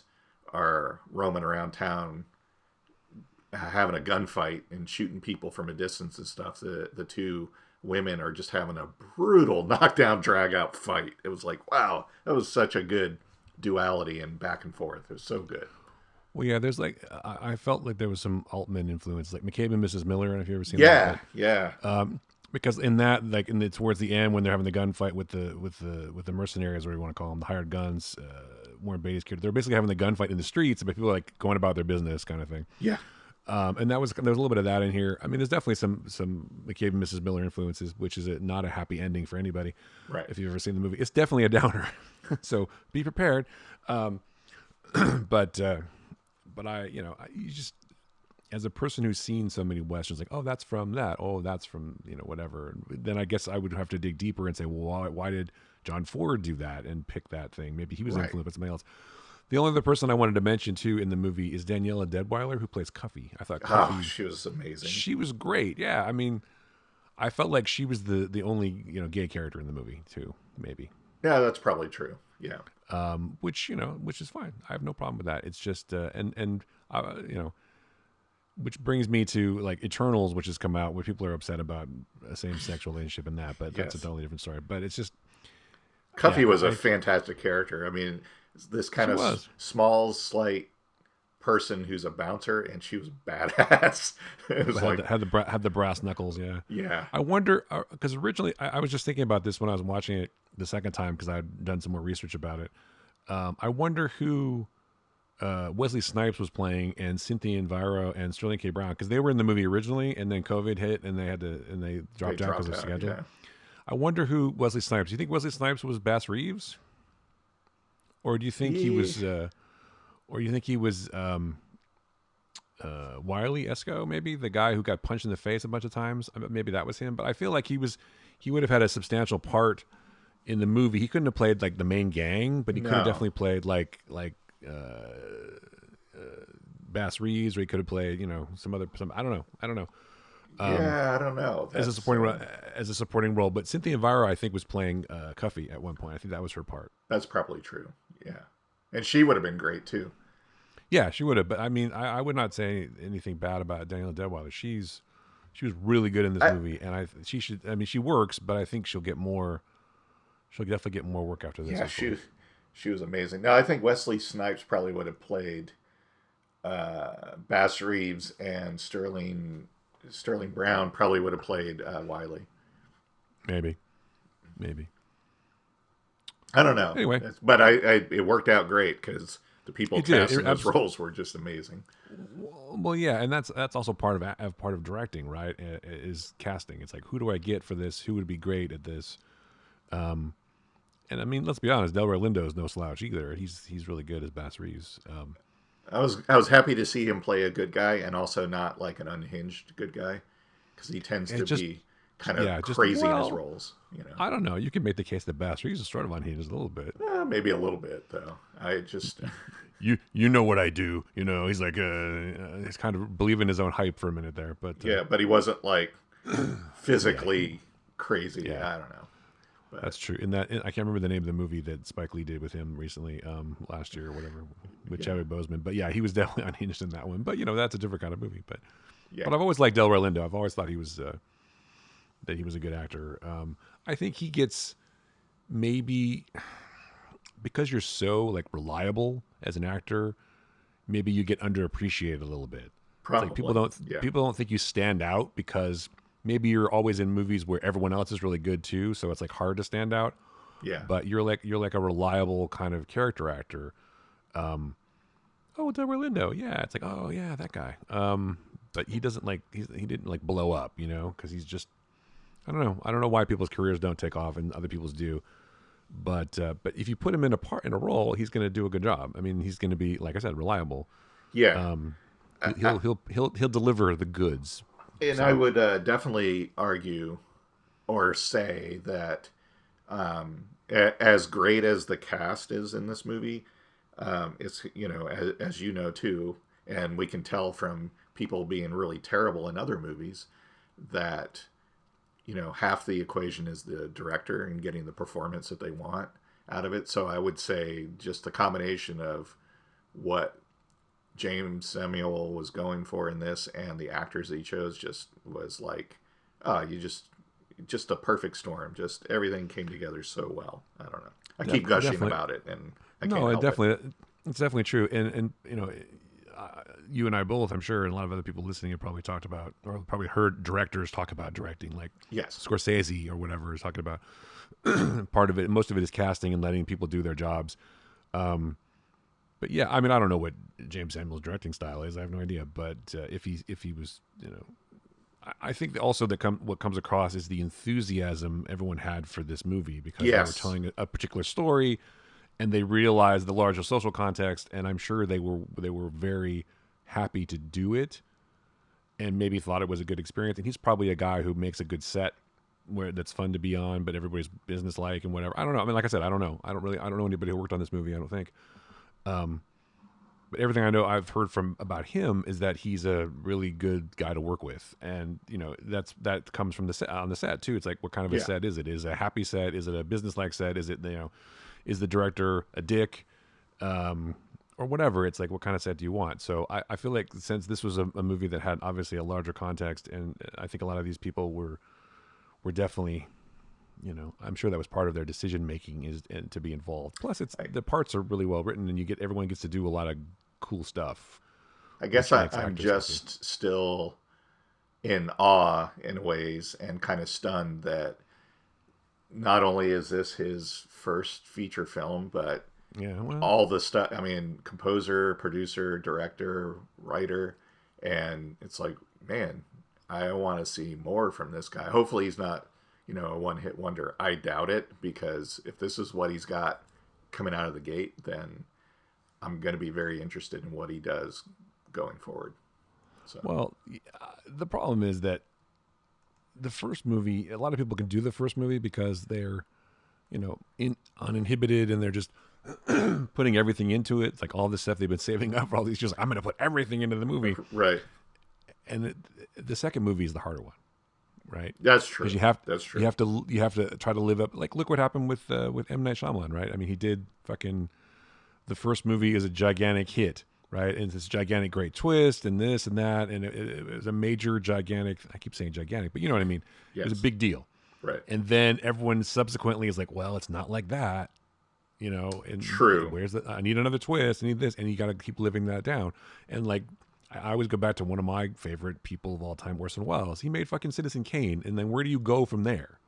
are roaming around town having a gunfight and shooting people from a distance and stuff, the two women are just having a brutal knockdown, drag out fight. It was like, wow, that was such a good duality and back and forth. It was so good. Well, yeah, there's like, I felt like there was some Altman influence, like McCabe and Mrs. Miller. I don't know if you've ever seen that. Yeah. Because in that, like, towards the end when they're having the gunfight with the mercenaries, or you want to call them, the hired guns, Warren Beatty's character, they're basically having the gunfight in the streets, but people are like going about their business, kind of thing. Yeah. And there was a little bit of that in here. I mean, there's definitely some McCabe and Mrs. Miller influences, which is not a happy ending for anybody. Right. If you've ever seen the movie, it's definitely a downer. So be prepared. But you just, as a person who's seen so many westerns, like, oh, that's from that. Oh, that's from, whatever. Then I guess I would have to dig deeper and say, well, why did John Ford do that and pick that thing? Maybe he was influenced by something else. The only other person I wanted to mention, too, in the movie is Daniela Deadweiler, who plays Cuffy. I thought Cuffy... Oh, she was amazing. She was great, yeah. I mean, I felt like she was the only, gay character in the movie, too, maybe. Yeah, that's probably true. Yeah. Which is fine. I have no problem with that. It's just, which brings me to like Eternals, which has come out, where people are upset about a same-sex relationship in that, but that's a Yes. totally different story. But it's just, Cuffy yeah, was a fantastic character. I mean, this she kind of was. small, slight person who's a bouncer, and she was badass. It was Had like, had the brass knuckles. Yeah, yeah, I wonder because originally I was just thinking about this when I was watching it the second time because I had done some more research about it. I wonder who Wesley Snipes was playing and Cynthia Enviro and Sterling K. Brown because they were in the movie originally and then COVID hit and they they dropped out because dropped of out. schedule. Yeah. I wonder who Wesley Snipes. Do you think Wesley Snipes was Bass Reeves, or do you think he Yeah. was, Wiley Esco? Maybe the guy who got punched in the face a bunch of times. Maybe that was him. But I feel like he would have had a substantial part in the movie. He couldn't have played like the main gang, but he could have No. definitely played Bass Reeves, or he could have played some other some. I don't know. Yeah, I don't know. As a That's supporting role, but Cynthia Enviro I think was playing Cuffy at one point. I think that was her part. that's probably true. Yeah, and she would have been great too. Yeah, she would have. But I mean, I would not say anything bad about Danielle Deadwyler. She was really good in this I, movie, and she should. I mean, she works, but I think she'll get more. She'll definitely get more work after this. yeah, Hopefully. she was amazing. Now I think Wesley Snipes probably would have played Bass Reeves, and Sterling Brown probably would have played Wiley. Maybe. I don't know. Anyway, But it worked out great because the people it did. cast in those roles were just amazing. Well, yeah, and that's also part of directing, right? Is casting. It's like, who do I get for this? Who would be great at this? And I mean, let's be honest, Delroy Lindo is no slouch either. He's really good as Bass Reeves. I was happy to see him play a good guy and also not like an unhinged good guy because he tends to be kind of crazy in his roles. I don't know. You can make the case that Bass Reeves is sort of unhinged a little bit. Maybe a little bit though. I just you know what I do. He's like he's kind of believing his own hype for a minute there, but yeah, but he wasn't like physically crazy. Yeah. I don't know. But that's true. I can't remember the name of the movie that Spike Lee did with him recently, last year or whatever, with Chadwick Boseman. But yeah, he was definitely unhinged in that one. But that's a different kind of movie. But I've always liked Delroy Lindo. I've always thought he was that he was a good actor. I think he gets maybe because you're so like reliable as an actor, maybe you get underappreciated a little bit. probably It's like people don't think you stand out because maybe you're always in movies where everyone else is really good too, so it's like hard to stand out. Yeah. But you're like a reliable kind of character actor. Oh, Delroy Lindo, yeah. It's like, oh yeah, that guy. But he doesn't he didn't like blow up, because he's just I don't know. I don't know why people's careers don't take off and other people's do. But if you put him in a role, he's going to do a good job. I mean, he's going to be, like I said, reliable. Yeah. He'll deliver the goods. And I would definitely argue or say that as great as the cast is in this movie, it's, as you know too, and we can tell from people being really terrible in other movies, that, half the equation is the director and getting the performance that they want out of it. So I would say just the combination of what Jymes Samuel was going for in this and the actors that he chose just was like, just a perfect storm. Just everything came together so well. I don't know. I keep gushing about it, and I can't help it. It's definitely true. And you and I both, I'm sure, and a lot of other people listening have probably talked about, or probably heard directors talk about directing, like Scorsese or whatever is talking about. Part of it, most of it is casting and letting people do their jobs. But yeah, I mean, I don't know what Jymes Samuel's directing style is. I have no idea. But if he was, I think also that what comes across is the enthusiasm everyone had for this movie because they were telling a particular story, and they realized the larger social context. And I'm sure they were very happy to do it, and maybe thought it was a good experience. And he's probably a guy who makes a good set where that's fun to be on, but everybody's business like and whatever. I don't know. I mean, like I said, I don't know. I don't know anybody who worked on this movie. I don't think. But everything I know I've heard about him is that he's a really good guy to work with, and that comes from the set, on the set too. It's like, what kind of a set is it? Is it a happy set? Is it a business like set? Is it is the director a dick, or or whatever. It's like, what kind of set do you want? So I feel like since this was a movie that had obviously a larger context, and I think a lot of these people were definitely, I'm sure that was part of their decision making is and to be involved. Plus, it's the parts are really well written, and everyone gets to do a lot of cool stuff, I guess which makes I'm actors happy. just still in awe in ways and kind of stunned that not only is this his first feature film, but Yeah, well, all the stuff. I mean, composer, producer, director, writer, and it's like, man, I want to see more from this guy. Hopefully, he's not, a one-hit wonder. I doubt it, because if this is what he's got coming out of the gate, then I'm going to be very interested in what he does going forward. So, well, the problem is that the first movie, a lot of people can do the first movie because they're, uninhibited, and they're just putting everything into it. It's like all this stuff they've been saving up for all these years. Like, I'm going to put everything into the movie. right, And the second movie is the harder one, right? that's Because true. That's true. you have to try to live up. Like, look what happened with M Night Shyamalan, right? I mean, he did fucking the first movie is a gigantic hit, right? And it's this gigantic great twist and this and that, and it was a major gigantic. I keep saying gigantic, but you know what I mean. It was a Yes, big deal. right. And then everyone subsequently is like, well, it's not like that, and True. where's the, I need another twist, I need this, and you got to keep living that down. And like, I always go back to one of my favorite people of all time, Orson Welles. He made fucking Citizen Kane, and then where do you go from there?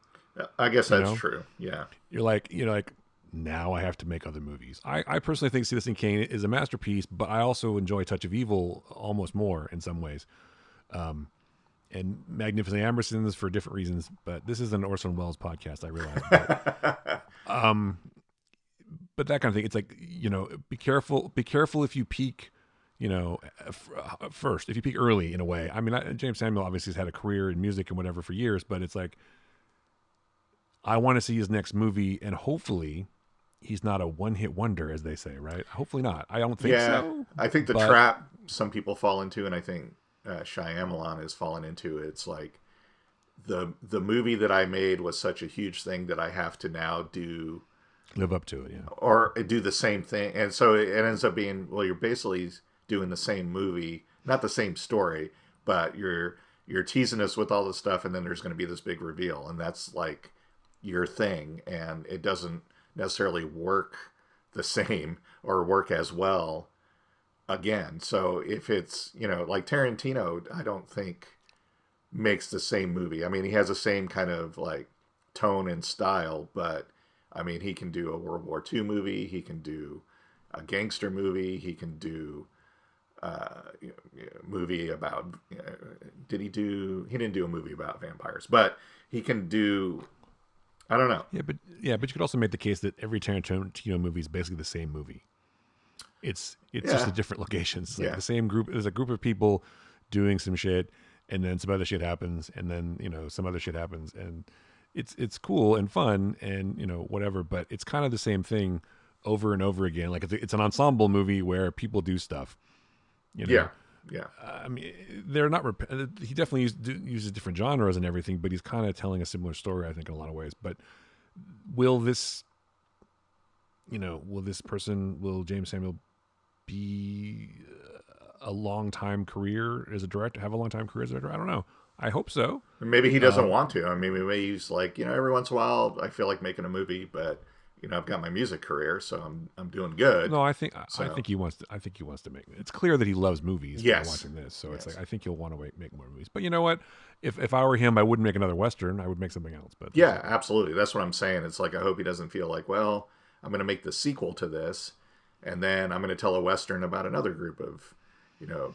I guess You that's know, true. Yeah. you're like, now I have to make other movies. I personally think Citizen Kane is a masterpiece, but I also enjoy Touch of Evil almost more in some ways. And Magnificent Ambersons for different reasons, but this is an Orson Welles podcast, I realize. But that kind of thing, it's like, be careful if you peak, first, if you peak early in a way. I mean, Jymes Samuel obviously has had a career in music and whatever for years, but it's like, I want to see his next movie, and hopefully he's not a one-hit wonder, as they say, right? Hopefully not. I don't think Yeah, so, I think the but trap some people fall into, and I think Shyamalan has fallen into, it's like the movie that I made was such a huge thing that I have to now do live up to it, yeah. or do the same thing, and so it ends up being, well, you're basically doing the same movie, not the same story, but you're teasing us with all this stuff, and then there's going to be this big reveal, and that's like your thing, and it doesn't necessarily work the same or work as well again. So if it's, like Tarantino, I don't think makes the same movie. I mean, he has the same kind of like tone and style, but I mean, he can do a World War II movie, he can do a gangster movie, he can do movie about, did he do, he didn't do a movie about vampires, but he can do, I don't know. But you could also make the case that every Tarantino movie is basically the same movie. It's just Yeah, the different locations. It's like yeah, the same group. There's a group of people doing some shit, and then some other shit happens, and then some other shit happens, and it's cool and fun, and whatever. But it's kind of the same thing over and over again. Like it's an ensemble movie where people do stuff. You yeah, know, yeah. I mean, they're not. He definitely uses different genres and everything, but he's kind of telling a similar story, I think, in a lot of ways. But will this, will Jymes Samuel be a long time career as a director? Have a long time career as a director? I don't know. I hope so. Maybe he doesn't Um, want to. I mean, maybe he's like, every once in a while, I feel like making a movie, but I've got my music career, so I'm doing good. no, I So think he wants to. I think he wants to make. It's clear that he loves movies by yes, watching this. So it's like yes, I think he'll want to make more movies. But you know what? If I were him, I wouldn't make another western. I would make something else. But that's yeah, okay. absolutely. That's what I'm saying. It's like I hope he doesn't feel like, well, I'm going to make the sequel to this, and then I'm going to tell a western about another group of,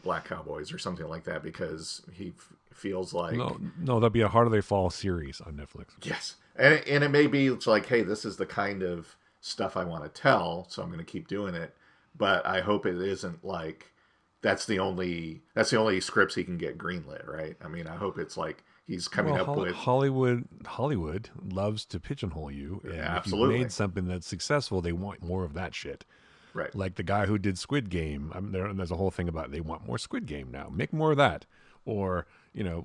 black cowboys or something like that, because he feels like No, that'd be a Harder They Fall series on Netflix. yes, and it may be, it's like, hey, this is the kind of stuff I want to tell, so I'm going to keep doing it. But I hope it isn't like that's the only scripts he can get greenlit, right? I mean, I hope it's like he's coming Well, up with Hollywood loves to pigeonhole you, and if you've absolutely made something that's successful, they want more of that shit. right. Like the guy who did Squid Game. There's a whole thing about they want more Squid Game now. Make more of that. Or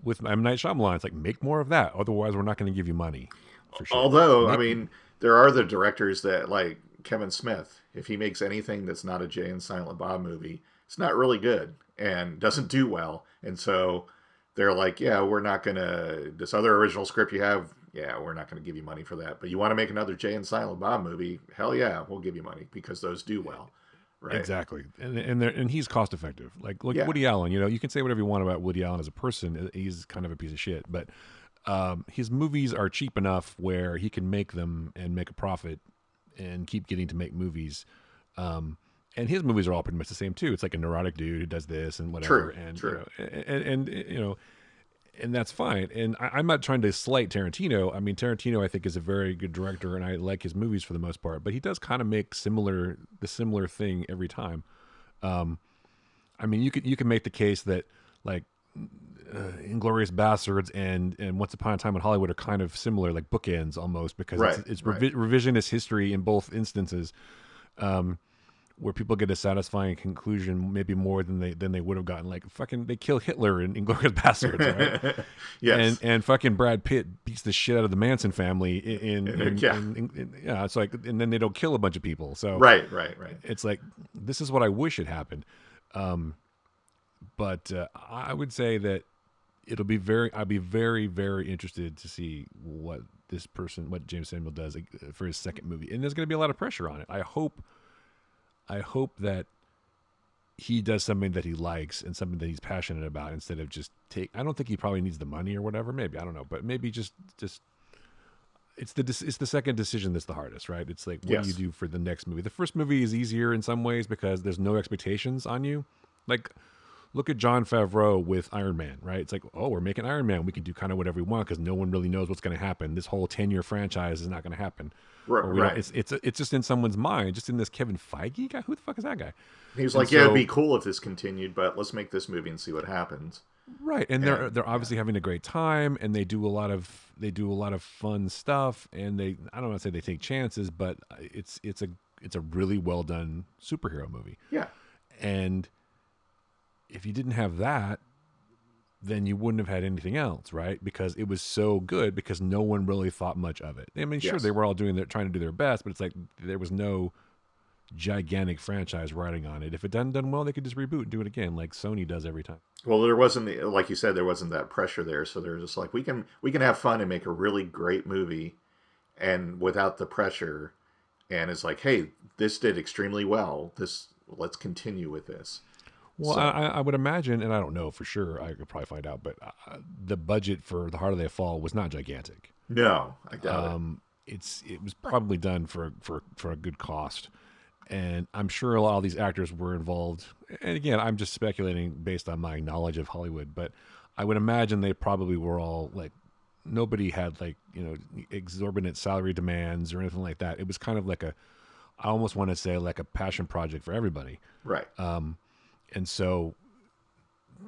with M Night Shyamalan, it's like make more of that. Otherwise, we're not going to give you money for shit. Although, I Make mean, there are the directors that like Kevin Smith. if he makes anything that's not a Jay and Silent Bob movie, it's not really good and doesn't do well. And so they're like, yeah, we're not going to, this other original script you have, yeah, we're not going to give you money for that. But you want to make another Jay and Silent Bob movie? Hell yeah, we'll give you money because those do well. Right. Exactly, and he's cost effective. Like Yeah. Woody Allen, you can say whatever you want about Woody Allen as a person. He's kind of a piece of shit, but his movies are cheap enough where he can make them and make a profit and keep getting to make movies. And his movies are all pretty much the same too. It's like a neurotic dude who does this and whatever, True. And that's fine. And I'm not trying to slight Tarantino. I mean, Tarantino, I think, is a very good director, and I like his movies for the most part. But he does kind of make the similar thing every time. I mean, you can make the case that like Inglorious Bastards and Once Upon a Time in Hollywood are kind of similar, like bookends almost, because it's revisionist history in both instances. Where people get a satisfying conclusion, maybe more than they would have gotten. Like fucking, they kill Hitler in Inglourious Basterds, right? Yes. And fucking Brad Pitt beats the shit out of the Manson family yeah. It's like, and then they don't kill a bunch of people. So right. It's like, this is what I wish had happened. But I would say that I'd be very, very interested to see what Jymes Samuel does for his second movie, and there's going to be a lot of pressure on it. I hope that he does something that he likes and something that he's passionate about instead of just I don't think he probably needs the money or whatever. Maybe, I don't know, but maybe just it's the second decision that's the hardest, right? It's like, what do you do for the next movie? The first movie is easier in some ways because there's no expectations on you. Like, look at Jon Favreau with Iron Man, right? It's like, oh, we're making Iron Man. We can do kind of whatever we want because no one really knows what's going to happen. This whole 10-year franchise is not going to happen. Right. It's just in someone's mind, just in this Kevin Feige guy. Who the fuck is that guy? He was like, yeah, it'd be cool if this continued, but let's make this movie and see what happens. Right, and they're obviously having a great time, and they do a lot of fun stuff, and I don't want to say they take chances, but it's a really well done superhero movie. Yeah, and if you didn't have that, then you wouldn't have had anything else, right? Because it was so good because no one really thought much of it. I mean, sure, they were all trying to do their best, but it's like there was no gigantic franchise riding on it. If it hadn't done well, they could just reboot and do it again, like Sony does every time. Well, there wasn't, like you said, there wasn't that pressure there, so they're just like, we can have fun and make a really great movie, and without the pressure. And it's like, hey, this did extremely well. Let's continue with this. Well, so, I would imagine, and I don't know for sure, I could probably find out, but the budget for The Harder They Fall was not gigantic. No, I doubt it. It was probably done for a good cost, and I'm sure a lot of these actors were involved. And again, I'm just speculating based on my knowledge of Hollywood, but I would imagine they probably were all like, nobody had like, exorbitant salary demands or anything like that. It was kind of like I almost want to say like a passion project for everybody. Right. And so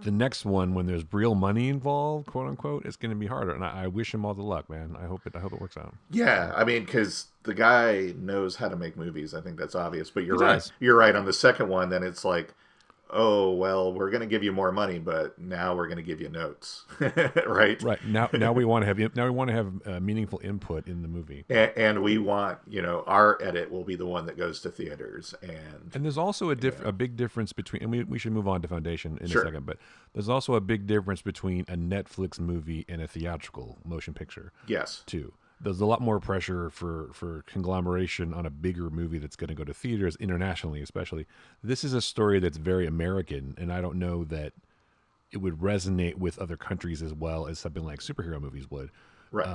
the next one, when there's real money involved, quote unquote, it's going to be harder. And I wish him all the luck, man. I hope it works out. Yeah, I mean, because the guy knows how to make movies. I think that's obvious. But you're right. You're right on the second one. Then it's like, oh well, we're going to give you more money, but now we're going to give you notes, right? Right. Now we want to have meaningful input in the movie, and we want, our edit will be the one that goes to theaters, and there's also a big difference between, and we should move on to Foundation in a second, but there's also a big difference between a Netflix movie and a theatrical motion picture. Yes, too. There's a lot more pressure for conglomeration on a bigger movie that's going to go to theaters internationally, especially. This is a story that's very American, and I don't know that it would resonate with other countries as well as something like superhero movies would. Right.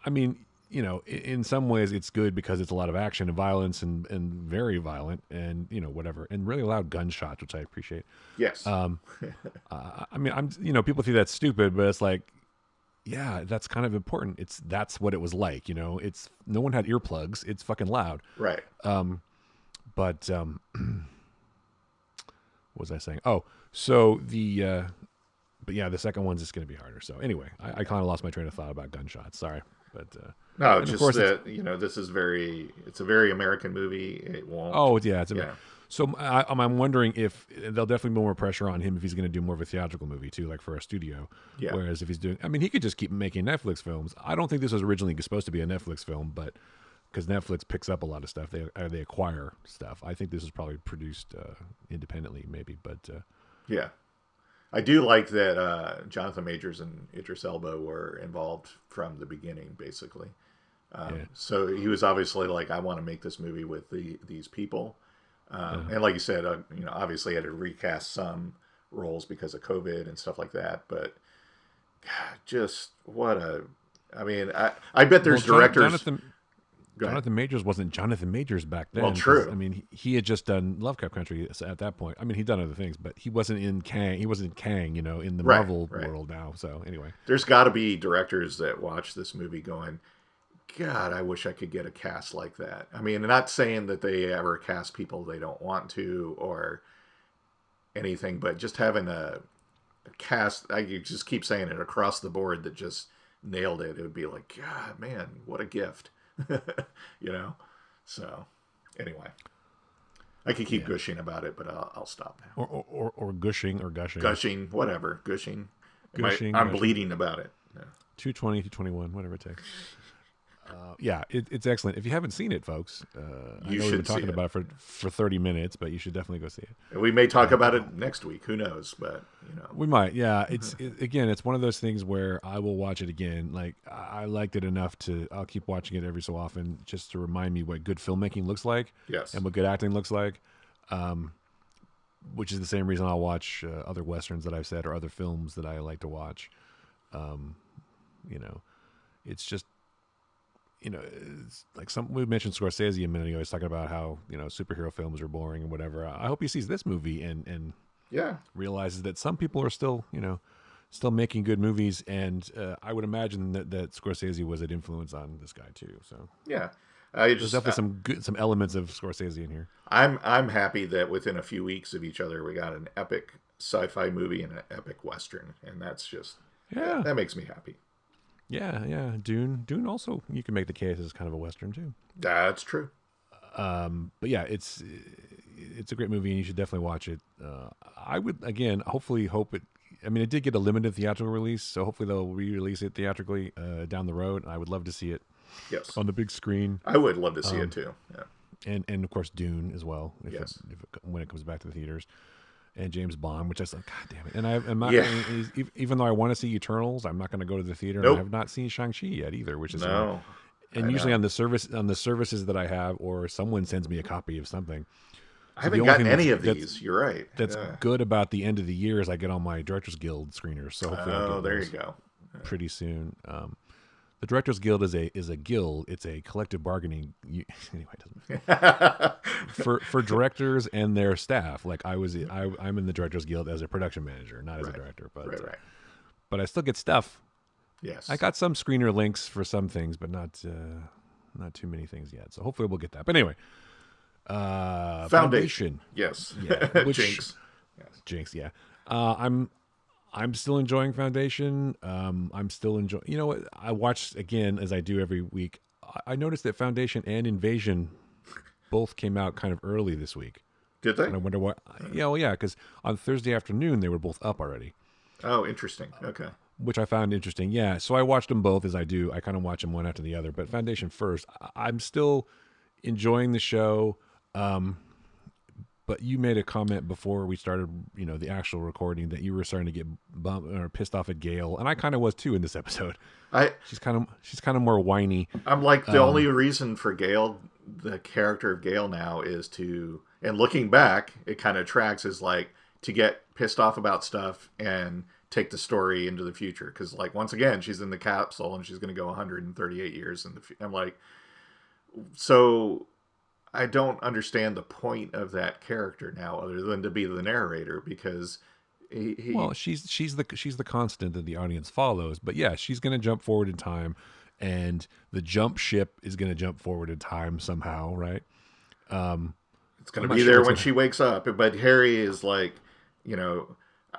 I mean, in some ways it's good because it's a lot of action and violence and very violent and, whatever, and really loud gunshots, which I appreciate. Yes. I mean, people think that's stupid, but it's like, yeah, that's kind of important. That's what it was like, it's no one had earplugs. It's fucking loud. Right. What was I saying? Oh, so but yeah, the second one's just going to be harder. So anyway, I kind of lost my train of thought about gunshots. Sorry. But no, just that, this is it's a very American movie. It won't. Oh yeah. So I'm wondering if there'll definitely be more pressure on him if he's going to do more of a theatrical movie too, like for a studio. Yeah. Whereas if he's doing, he could just keep making Netflix films. I don't think this was originally supposed to be a Netflix film, but because Netflix picks up a lot of stuff. They acquire stuff. I think this is probably produced independently, maybe, but Yeah. I do like that Jonathan Majors and Idris Elba were involved from the beginning, basically. yeah, So he was obviously like, I want to make this movie with these people. yeah. And like you said, obviously had to recast some roles because of COVID and stuff like that. But God, just what a, I mean, I bet Well, there's directors. Jonathan Go ahead. Jonathan Majors wasn't Jonathan Majors back Well, then because I true. mean he had just done Lovecraft Country at that point. I mean he'd done other things, but he wasn't in Kang. He wasn't Kang, in the Right, Marvel right. world now. So anyway, There's got to be directors that watch this movie going, God, I wish I could get a cast like that. I mean, not saying that they ever cast people they don't want to or anything, but just having a cast, I just keep saying it across the board that just nailed it. It would be like, God, man, what a gift, you know? So, anyway, I could keep yeah, gushing about it, but I'll stop now. or gushing or gushing, Gushing, whatever, gushing. I'm gushing. bleeding about it. Yeah. 220, 221, whatever it takes. Yeah, it's excellent. If you haven't seen it, folks, I You know we've been should see talking it. about it for 30 minutes, but you should definitely go see it. And we may talk about it next week. Who knows? But We might, yeah. Again, it's one of those things where I will watch it again. Like I liked it enough I'll keep watching it every so often just to remind me what good filmmaking looks like yes, and what good acting looks like. Which is the same reason I'll watch other westerns that I've said or other films that I like to watch. You know, it's just it's like we mentioned Scorsese a minute ago. He's talking about how superhero films are boring and whatever. I hope he sees this movie and yeah, realizes that some people are still still making good movies, and I would imagine that Scorsese was an influence on this guy too. So yeah. I there's just definitely some elements of Scorsese in here. I'm happy that within a few weeks of each other, we got an epic sci-fi movie and an epic western, and that's just Yeah, that makes me happy. yeah. Dune also you can make the case as kind of a western too. That's true. But yeah, it's a great movie and you should definitely watch it. I would again, hopefully, hope it. I mean, it did get a limited theatrical release, so hopefully they'll re-release it theatrically down the road. I would love to see it Yes, on the big screen, I would love to see it too. Yeah. and of course Dune as well, Yes. when it comes back to the theaters, and James Bond, which I was like, God damn it! And I'm not Yeah. even though I want to see Eternals, I'm not going to go to the theater, and I Nope. have not seen Shang-Chi yet either, which is No. and I usually know. on the services that I have, or someone sends me a copy of something. I So the haven't only gotten thing any of these. You're right. that's Yeah. good about the end of the year is I get all my Directors Guild screeners. So hopefully I'll Oh, get there you those go. pretty soon. The Directors Guild is a guild. It's a collective bargaining. Anyway, it doesn't for directors and their staff. Like I'm in the Directors Guild as a production manager, not as a Right. director, Right. Right. but I still get stuff. Yes. I got some screener links for some things, but not too many things yet. So hopefully we'll get that. But anyway, Foundation. Yes. Yeah, which Jinx. Yes. Jinx, yeah. I'm still enjoying Foundation. I'm still enjoying. You know what? I watched again as I do every week. I noticed that Foundation and Invasion both came out kind of early this week, Did they? and I wonder what. Yeah, well, yeah, because on Thursday afternoon they were both up already, Oh, interesting. Okay. which I found interesting. Yeah, so I watched them both as I do. I kind of watch them one after the other, but Foundation first. I'm still enjoying the show. But you made a comment before we started, the actual recording that you were starting to get bummed or pissed off at Gail, and I kind of was too in this episode. I She's kind of more whiny. I'm like the only reason for Gale, the character of Gale now is to, and looking back, it kind of tracks is like to get pissed off about stuff and take the story into the future. Because like once again, she's in the capsule and she's going to go 138 years in the. I'm like, so I don't understand the point of that character now, other than to be the narrator, because he Well, she's the constant that the audience follows. But yeah, she's going to jump forward in time, and the jump ship is going to jump forward in time somehow, right? it's going I'm to not be sure there what's when going she wakes up. But Harry is like, I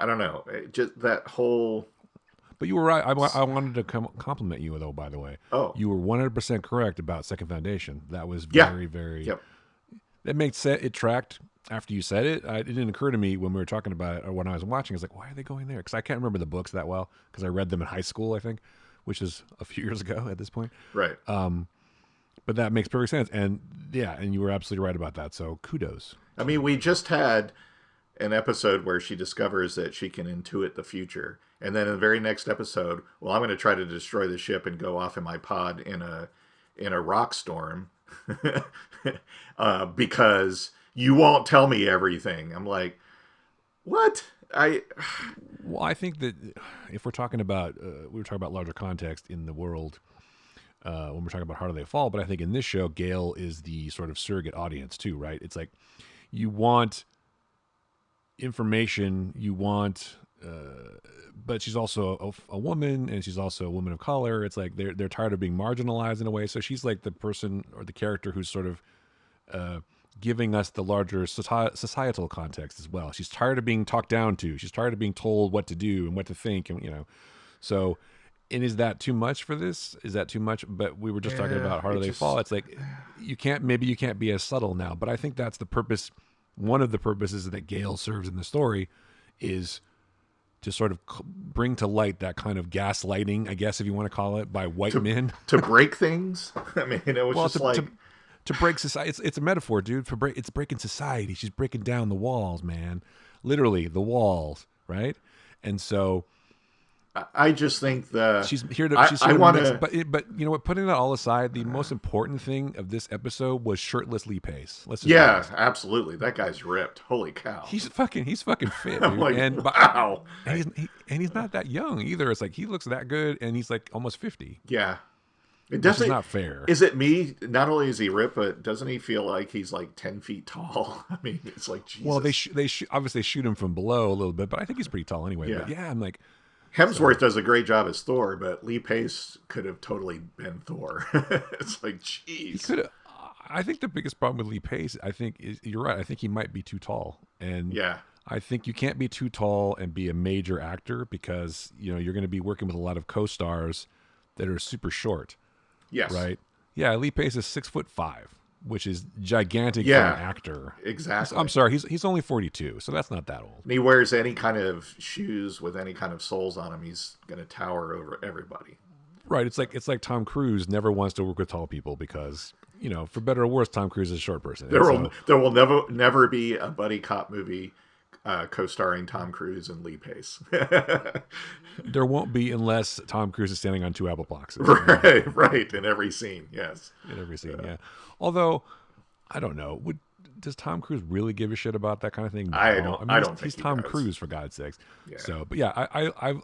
don't know, just that whole. But you were right. I wanted to compliment you, though, by the way. Oh, You were 100% correct about Second Foundation. That was yeah, very, very. yep, That makes sense. It tracked after you said it. It didn't occur to me when we were talking about it or when I was watching. I was like, why are they going there? Because I can't remember the books that well because I read them in high school, I think, which is a few years ago at this point. right. But that makes perfect sense. And yeah, and you were absolutely right about that. So kudos I to mean, you we for that. just had an episode where she discovers that she can intuit the future. And then in the very next episode, well, I'm going to try to destroy the ship and go off in my pod in a rock storm because you won't tell me everything. I'm like, what? Well, I think that if we're talking about we were talking about larger context in the world when we're talking about How Do They Fall, but I think in this show, Gail is the sort of surrogate audience too, right? It's like you want information, you want, but she's also a woman, and she's also a woman of color. It's like they're tired of being marginalized in a way. So she's like the person or the character who's sort of uh, giving us the larger societal context as well. She's tired of being talked down to. She's tired of being told what to do and what to think, and so. And is that too much for this? Is that too much? But we were just talking Yeah, about How Do it They Fall. just It's like maybe you can't be as subtle now, but I think that's the purpose. One of the purposes that Gale serves in the story is to sort of bring to light that kind of gaslighting, I guess, if you want to call it, by white to men. to break things. I mean, it was Well, just like, to break society. It's a metaphor, dude. It's breaking society. She's breaking down the walls, man. Literally the walls, right? And so I just think the she's here to I want mix. to. But you know what? Putting that all aside, the most important thing of this episode was shirtless Lee Pace. Let's just be Yeah, honest. absolutely. That guy's ripped. Holy cow. He's fucking fit, I'm dude. like, And wow. he's not that young either. It's like he looks that good, and he's like almost 50, Yeah. It which is doesn't. not fair. Is it me? Not only is he ripped, but doesn't he feel like he's like 10 feet tall? I mean, it's like Well, Jesus. they obviously shoot him from below a little bit, but I think he's pretty tall anyway. Yeah. But yeah, I'm like, Hemsworth so does a great job as Thor, but Lee Pace could have totally been Thor. It's like, he jeez. could have. I think the biggest problem with Lee Pace, I think, is you're right. I think he might be too tall, and Yeah. I think you can't be too tall and be a major actor because you're going to be working with a lot of co-stars that are super short, Yes. right? Yeah, Lee Pace is 6'5", which is gigantic for an Yeah. actor. I'm Exactly. sorry, he's only 42, so that's not that old. And he wears any kind of shoes with any kind of soles on him, he's going to tower over everybody. Right? It's like Tom Cruise never wants to work with tall people because for better or worse, Tom Cruise is a short person. And There will never be a buddy cop movie co-starring Tom Cruise and Lee Pace. there won't be unless Tom Cruise is standing on two apple boxes. Right, in every scene, yes. In every scene, yeah. Although, I don't know. Does Tom Cruise really give a shit about that kind of thing? No. I don't think he's he Tom does. Cruise, for God's sakes. Yeah. So, but yeah,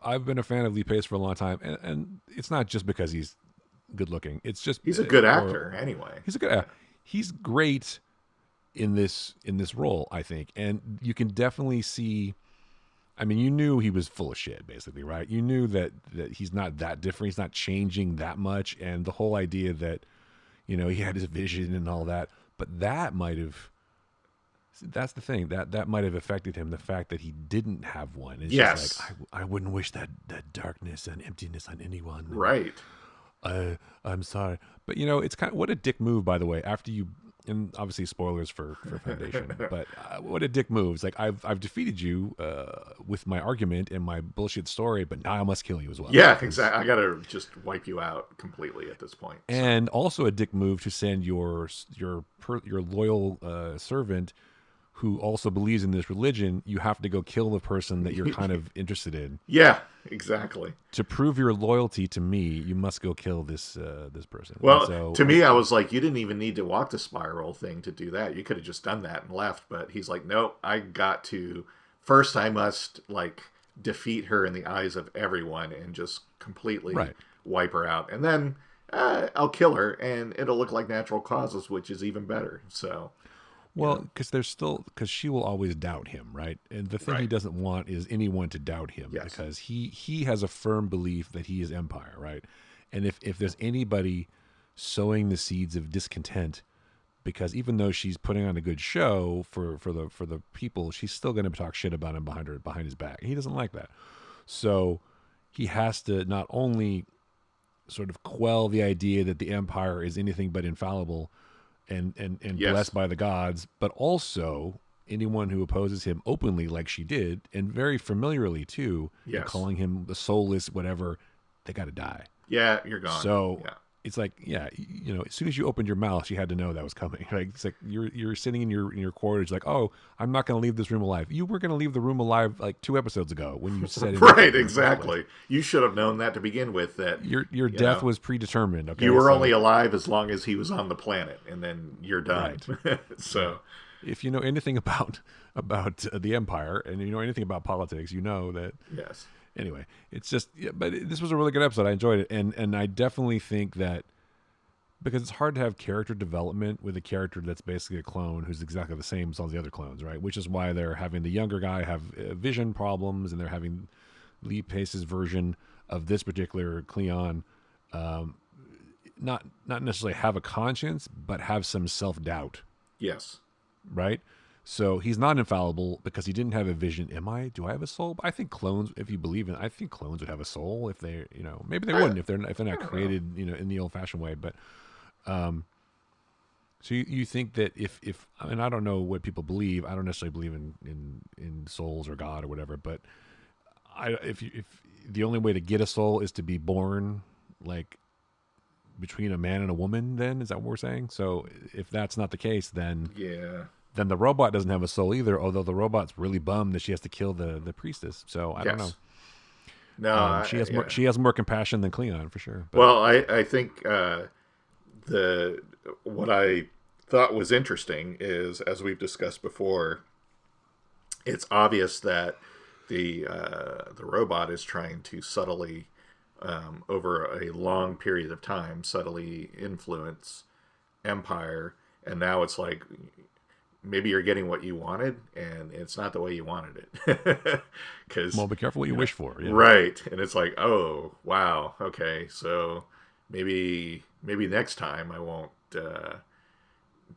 I've been a fan of Lee Pace for a long time, and it's not just because he's good looking. It's just He's a good actor anyway. He's a good. He's great in this role, I think, and you can definitely see. I mean, you knew he was full of shit, basically, right? You knew that he's not that different. He's not changing that much, and the whole idea that he had his vision and all that, but that might have. That's the thing that might have affected him. The fact that he didn't have one. It's Yes. just like I wouldn't wish that darkness and emptiness on anyone. Right. I'm sorry, but it's kind of what a dick move, by the way. After you, and obviously spoilers for Foundation, but what a dick move. It's like I've defeated you with my argument and my bullshit story, but now I must kill you as well. Yeah, exactly. I got to just wipe you out completely at this point. And also a dick move to send your loyal servant, who also believes in this religion, you have to go kill the person that you're kind of interested in. Yeah, exactly. To prove your loyalty to me, you must go kill this person. Well, so, to me, I was like, you didn't even need to walk the spiral thing to do that. You could have just done that and left. But he's like, no, I got to. First, I must defeat her in the eyes of everyone and just completely wipe her out, and then I'll kill her, and it'll look like natural causes, which is even better. So. Well, because she will always doubt him, right? And the thing he doesn't want is anyone to doubt him, because he has a firm belief that he is Empire, right? And if there's anybody sowing the seeds of discontent, because even though she's putting on a good show for the people, she's still going to talk shit about him behind his back. He doesn't like that, so he has to not only sort of quell the idea that the Empire is anything but infallible and blessed by the gods, but also anyone who opposes him openly, like she did, and very familiarly too, and calling him the soulless whatever, they got to die. Yeah, you're gone. So it's like, yeah, as soon as you opened your mouth, she had to know that was coming. Like, it's like you're sitting in your quarters, like, oh, I'm not going to leave this room alive. You were going to leave the room alive like 2 episodes ago when you said Right, anything in the first place. exactly. You should have known that to begin with. That Your you death know was predetermined. you Okay, were only so alive as long as he was on the planet, and then you're done. right, right. So If you know anything about the empire and you know anything about politics, you know that. yes, Anyway, it's just, yeah, but this was a really good episode. I enjoyed it, and I definitely think that because it's hard to have character development with a character that's basically a clone who's exactly the same as all the other clones, right? Which is why they're having the younger guy have vision problems, and they're having Lee Pace's version of this particular Cleon not necessarily have a conscience, but have some self doubt, yes, right? So he's not infallible because he didn't have a vision. Do I have a soul? I think clones, if you believe in, I think clones would have a soul if they, maybe they wouldn't if they're not created, in the old fashioned way. But so you think that if I mean, I don't know what people believe. I don't necessarily believe in souls or God or whatever. But if the only way to get a soul is to be born like between a man and a woman, then is that what we're saying? So if that's not the case, then yeah. then the robot doesn't have a soul either, although the robot's really bummed that she has to kill the priestess. So I don't know. Yes. No, She has more compassion than Cleon for sure. But well, I think the what I thought was interesting is, as we've discussed before, it's obvious that the robot is trying to subtly, over a long period of time, subtly influence Empire, and now it's like maybe you're getting what you wanted, and it's not the way you wanted it. Because well, be careful what you wish for. Yeah. right, and it's like, oh wow, okay, so maybe next time I won't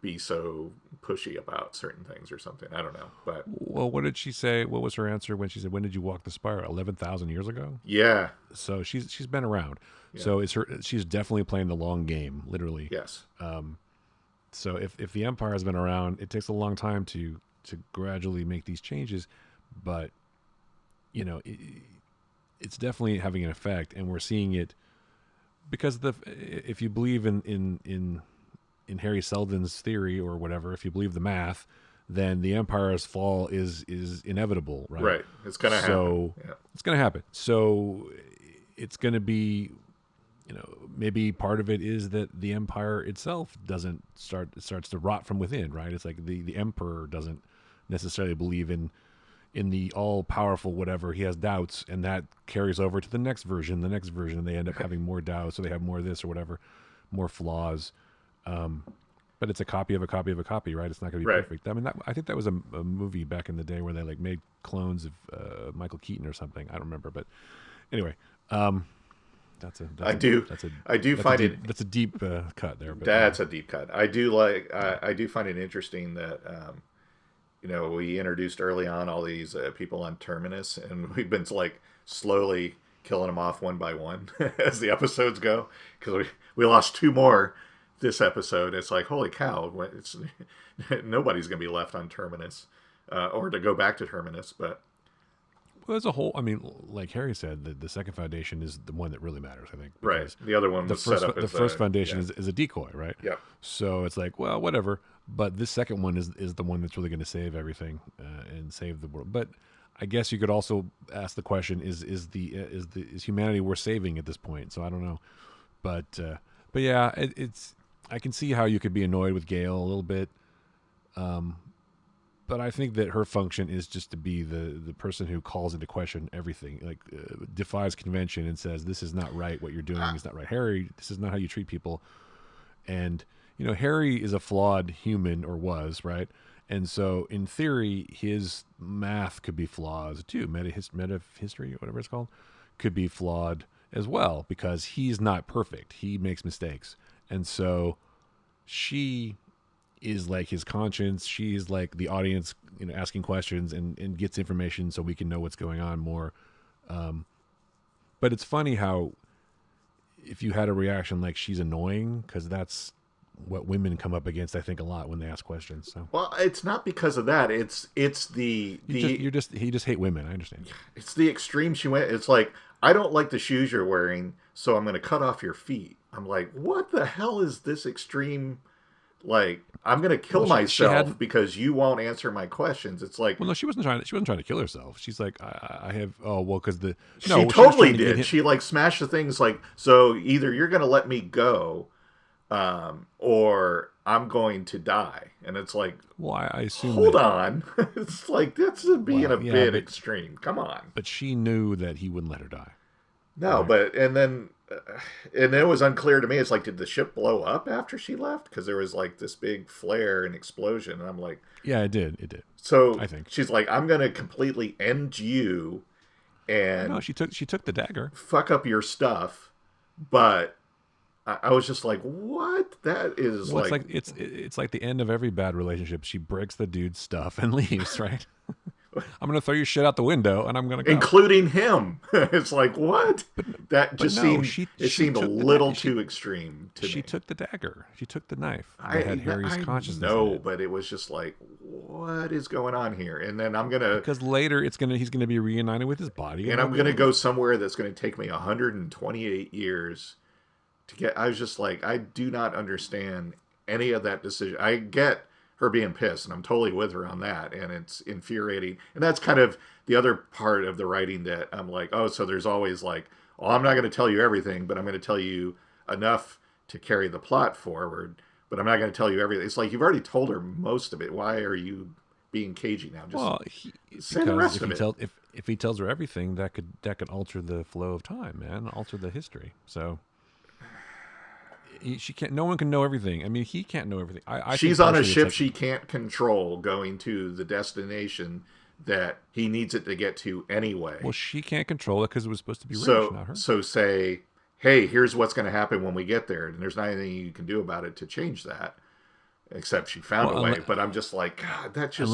be so pushy about certain things or something. I don't know, but Well, what did she say? What was her answer when she said, "When did you walk the spiral?" 11,000 years ago. yeah, So she's been around. yeah. So she's definitely playing the long game, literally. Yes, So if the empire has been around, it takes a long time to gradually make these changes, but it's definitely having an effect, and we're seeing it because if you believe in Harry Seldon's theory or whatever, if you believe the math, then the empire's fall is inevitable, right? right. It's gonna happen. Yeah. It's going to happen. So it's going to be, maybe part of it is that the empire itself it starts to rot from within, right? It's like the emperor doesn't necessarily believe in the all powerful whatever. He has doubts, and that carries over to the next version, and they end up having more doubts, so they have more of this or whatever, more flaws. But it's a copy of a copy of a copy, right? It's not going to be Right. perfect. I mean, I think that was a movie back in the day where they like made clones of Michael Keaton or something. I don't remember, but anyway, I do find it. That's a deep cut there. But That's a deep cut. I do I do find it interesting that we introduced early on all these people on Terminus, and we've been like slowly killing them off one by one as the episodes go, because we lost two more this episode. It's like, holy cow, it's nobody's gonna be left on Terminus or to go back to Terminus. But well, as a whole, I mean, like Harry said, the second foundation is the one that really matters, I think. right, the other one was set up The as first foundation yeah. is a decoy, right? Yeah. So it's like, well, whatever. But this second one is the one that's really going to save everything and save the world. But I guess you could also ask the question: is humanity worth saving at this point? So I don't know. But yeah, it's I can see how you could be annoyed with Gail a little bit. But I think that her function is just to be the person who calls into question everything, like defies convention and says, this is not right, what you're doing is not right. Harry, this is not how you treat people. And, Harry is a flawed human, or was, right? And so in theory, his math could be flawed too. Meta history, whatever it's called, could be flawed as well, because he's not perfect. He makes mistakes. And so she is like his conscience. She's like the audience, asking questions and gets information so we can know what's going on more. But it's funny how if you had a reaction like she's annoying, because that's what women come up against, I think, a lot when they ask questions. So Well, it's not because of that. It's the you just hate women. I understand. it's the extreme she went. It's like, I don't like the shoes you're wearing, so I'm going to cut off your feet. I'm like, what the hell is this extreme? Like, I'm gonna kill Well, she myself hadn't. because you won't answer my questions. It's like Well, no, she wasn't trying. She wasn't trying to kill herself. She's like, I have. Oh, well, because the she no, she was totally trying to get did. him. She like smashed the things like, so either you're gonna let me go, or I'm going to die. And it's like, Well, I assume hold that. on. It's like that's being a Well, yeah, bit extreme. Come on. but she knew that he wouldn't let her die, No, right? but and then it was unclear to me. It's like, did the ship blow up after she left? Because there was like this big flare and explosion, and I'm like, Yeah, it did. It did. so I think. she's like, I'm gonna completely end you No, and she took the dagger. fuck up your stuff, but I was just like, what? That is Well, it's like, like it's like the end of every bad relationship. She breaks the dude's stuff and leaves, right? I'm gonna throw your shit out the window and I'm gonna go. including him. It's like, what? But That but just no, seemed, she it she seemed a took the little she too extreme to she me. took the dagger. She took the knife that I had Harry's I consciousness in know, it. but it was just like, what is going on here? And then I'm gonna Because later he's gonna be reunited with his body and and they'll I'm gonna go. go somewhere that's gonna take me 128 years to get. I was just like, I do not understand any of that decision. I get her being pissed, and I'm totally with her on that, and it's infuriating. And that's kind of the other part of the writing that I'm like, oh, so there's always like, oh, I'm not going to tell you everything, but I'm going to tell you enough to carry the plot forward. But I'm not going to tell you everything. It's like you've already told her most of it. Why are you being cagey now? Just Well, say the because rest of it. if he tells her everything, that could alter the flow of time, man, alter the history. So she can't. No one can know everything. I mean, he can't know everything. I think She's on a partially it's ship like, she can't control going to the destination that he needs it to get to well, anyway. she can't control it because it was supposed to be Rich, So not her. so say, hey, here's what's going to happen when we get there, and there's not anything you can do about it to change that, except she found Well, a way. But I'm just like, God, that just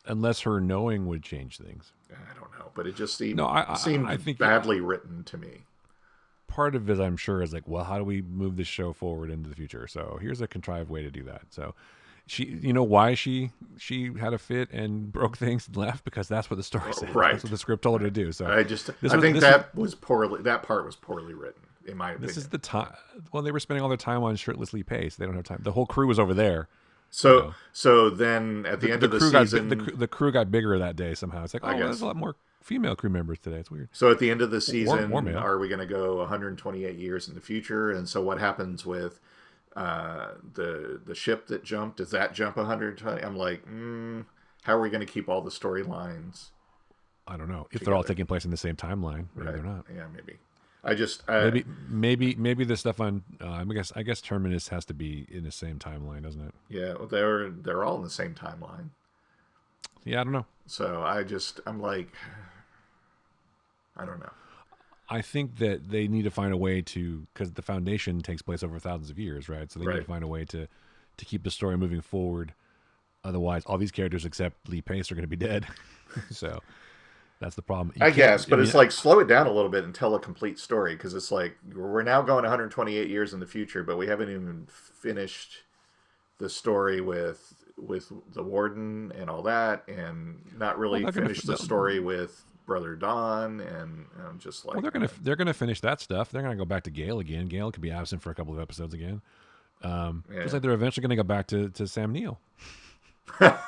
unless her knowing would change things. I don't know, but it just No, I seemed think badly written to me. part of it, I'm sure, is like, well, how do we move this show forward into the future? So here's a contrived way to do that. So why she had a fit and broke things and left, because that's what the story said. That's Right. what the script told her to do. So I think that part was poorly written, in my this is opinion. the time. Well, they were spending all their time on shirtlessly Pace. They don't have time. The whole crew was over there. You So know, so then at the end the of the crew got season, the crew got bigger that day somehow. It's like, I oh, well, there's a guess. lot more female crew members today. It's weird. So at the end of the Or season, male. are we going to go 128 years in the future? And so what happens with the ship that jumped? Does that jump 120? I'm like, how are we going to keep all the storylines I don't know if they're all together? taking place in the same timeline. Maybe Right? they're not. Yeah, maybe. I just Maybe the stuff on I guess Terminus has to be in the same timeline, doesn't it? yeah, they're all in the same timeline. Yeah, I don't know. So I'm like, I don't know. I think that they need to find a way to, because the Foundation takes place over thousands of years, right? So they need to Right. find a way to keep the story moving forward. Otherwise, all these characters except Lee Pace are going to be dead. So that's the problem. You I can't. guess, I but mean, it's like slow it down a little bit and tell a complete story, because it's like we're now going 128 years in the future, but we haven't even finished the story with the warden and all that, and not well, really finished the story with Brother Don, and I'm just like, they're gonna finish that stuff. They're gonna go back to Gale again. Gale could be absent for a couple of episodes again. Just yeah. like they're eventually gonna go back to Sam Neill,